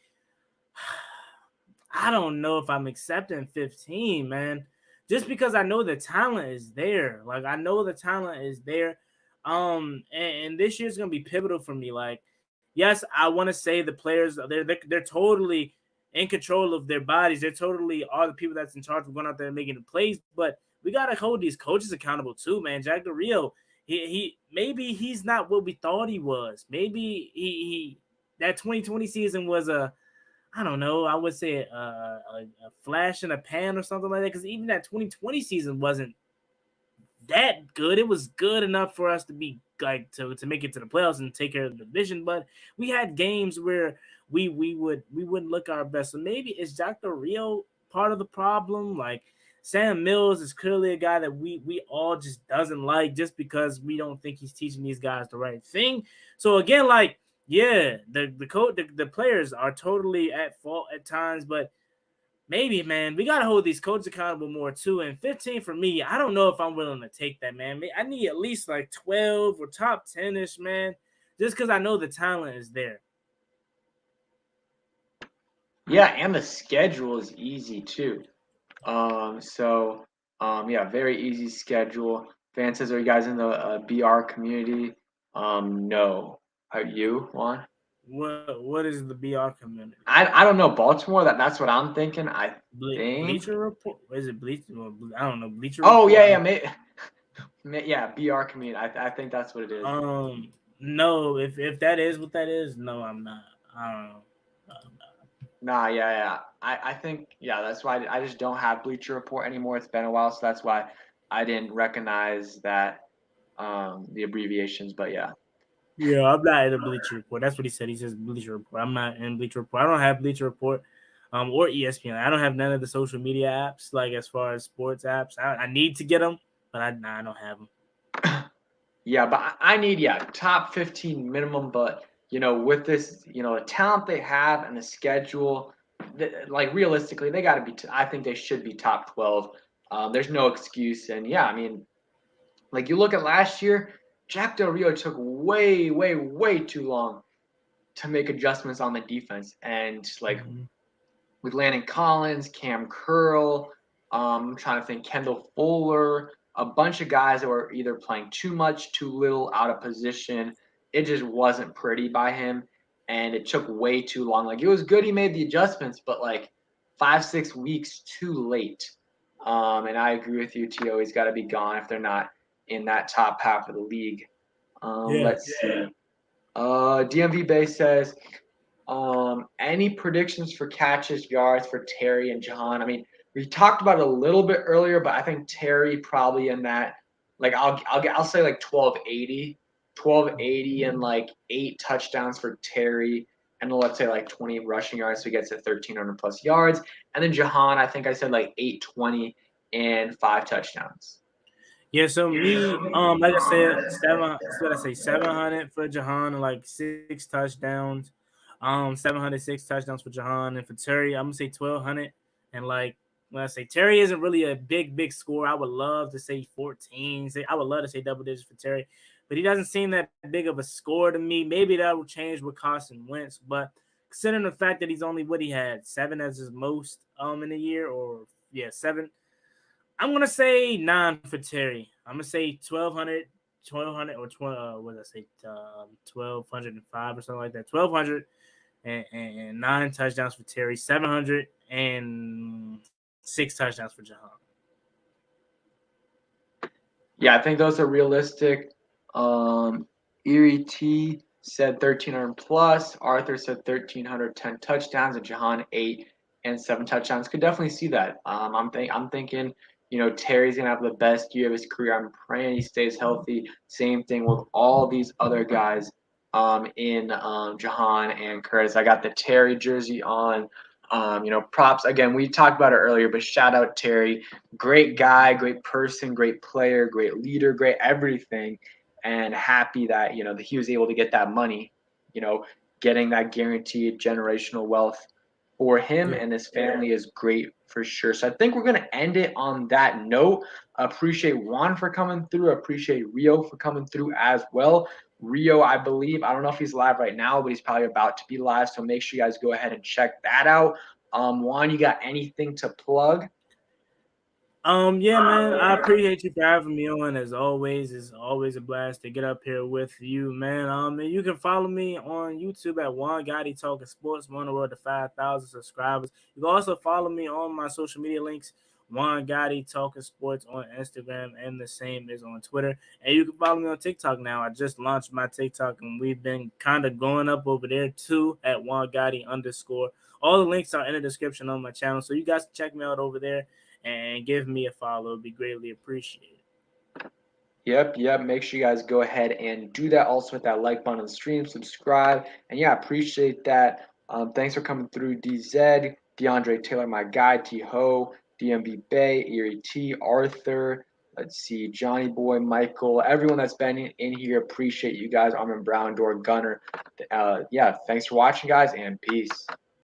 I don't know if I'm accepting 15, man. Just because I know the talent is there. Like, I know the talent is there. And this year's gonna be pivotal for me. Like, yes, I want to say the players they're totally in control of their bodies. They're totally all the people that's in charge of going out there and making the plays, but we gotta hold these coaches accountable too, man. Jack Del Rio, he maybe he's not what we thought he was. Maybe he that 2020 season was I don't know, I would say a flash in a pan or something like that. Because even that 2020 season wasn't that good. It was good enough for us to be like to make it to the playoffs and take care of the division. But we had games where we wouldn't look our best. So maybe is Jack Del Rio part of the problem? Like, Sam Mills is clearly a guy that we all just doesn't like just because we don't think he's teaching these guys the right thing. So again, like, yeah, the players are totally at fault at times, but maybe, man, we gotta hold these coaches accountable more too. And 15 for me, I don't know if I'm willing to take that, man. I need at least like 12 or top 10-ish, man, just because I know the talent is there. Yeah, and the schedule is easy too. Yeah, very easy schedule. Van says, are you guys in the BR community? No. Are you, Juan? What is the BR community? I don't know. Baltimore, that's what I'm thinking. I think. Bleacher Report? Is it Bleacher? I don't know. Bleacher Oh, Report. yeah, BR community. I think that's what it is. No. If that is what that is, no, I'm not. I don't know. I'm not. Nah, yeah. I think, yeah, that's why I just don't have Bleacher Report anymore. It's been a while, so that's why I didn't recognize that the abbreviations. But yeah. Yeah, I'm not in the Bleacher Report. That's what he said. He says Bleacher Report. I'm not in Bleacher Report. I don't have Bleacher Report, or ESPN. I don't have none of the social media apps. Like as far as sports apps, I need to get them, but I don't have them. Yeah, but I need top 15 minimum. But with this, the talent they have and the schedule, like realistically, they got to be. I think they should be top 12. There's no excuse, and yeah, I mean, like you look at last year, Jack Del Rio took way, way, way too long to make adjustments on the defense, and like with Landon Collins, Cam Curl, I'm trying to think Kendall Fuller, a bunch of guys that were either playing too much, too little, out of position. It just wasn't pretty by him, and it took way too long. Like it was good he made the adjustments, but like 5-6 weeks too late. And I agree with you, T.O. He's got to be gone if they're not in that top half of the league. Let's see. DMV Bay says, any predictions for catches, yards for Terry and Jahan? I mean, we talked about it a little bit earlier, but I think Terry probably in that, like I'll say like 1280 and like 8 touchdowns for Terry, and let's say like 20 rushing yards, so he gets to 1300 plus yards. And then Jahan, I think I said like 820 and 5 touchdowns. Yeah, so me, like I said, 700 for Jahan and like 6 touchdowns. 706 touchdowns for Jahan, and for Terry, I'm gonna say 1200. And like when I say Terry isn't really a big score, I would love to say 14. I would love to say double digits for Terry, but he doesn't seem that big of a score to me. Maybe that will change with Carson Wentz, but considering the fact that he's only what he had 7 as his most in a year, or 7. I'm gonna say 9 for Terry. I'm gonna say 1200 or 12. What did I say? 1205 or something like that. 1200 and 9 touchdowns for Terry. 706 touchdowns for Jahan. Yeah, I think those are realistic. Erie T said 1300 plus. Arthur said 1310 touchdowns, and Jahan 8 and 7 touchdowns. Could definitely see that. I'm thinking, Terry's gonna have the best year of his career. I'm praying he stays healthy. Same thing with all these other guys. In Jahan and Curtis, I got the Terry jersey on. Props again. We talked about it earlier, but shout out Terry. Great guy, great person, great player, great leader, great everything. And happy that that he was able to get that money. Getting that guaranteed generational wealth for him and his family is great for sure. So I think we're gonna end it on that note. Appreciate Juan for coming through. Appreciate Rio for coming through as well. Rio, I believe, I don't know if he's live right now, but he's probably about to be live. So make sure you guys go ahead and check that out. Juan, you got anything to plug? Yeah, man. I appreciate you for having me on. As always, it's always a blast to get up here with you, man. And you can follow me on YouTube at Juan Gotti Talking Sports. I'm on the road to 5,000 subscribers. You can also follow me on my social media links. Juan Gotti Talking Sports on Instagram, and the same is on Twitter. And you can follow me on TikTok now. I just launched my TikTok, and we've been kind of going up over there too at Juan Gotti _. All the links are in the description on my channel, so you guys can check me out over there and give me a follow. It'd be greatly appreciated. Yep. Make sure you guys go ahead and do that. Also hit that like button on the stream, subscribe, and yeah, appreciate that. Thanks for coming through, DZ, DeAndre Taylor, my guy, T Ho, DMB Bay, Erie T, Arthur. Let's see, Johnny Boy, Michael, everyone that's been in here. Appreciate you guys. Armin Brown, Door Gunner. Yeah, thanks for watching, guys, and peace.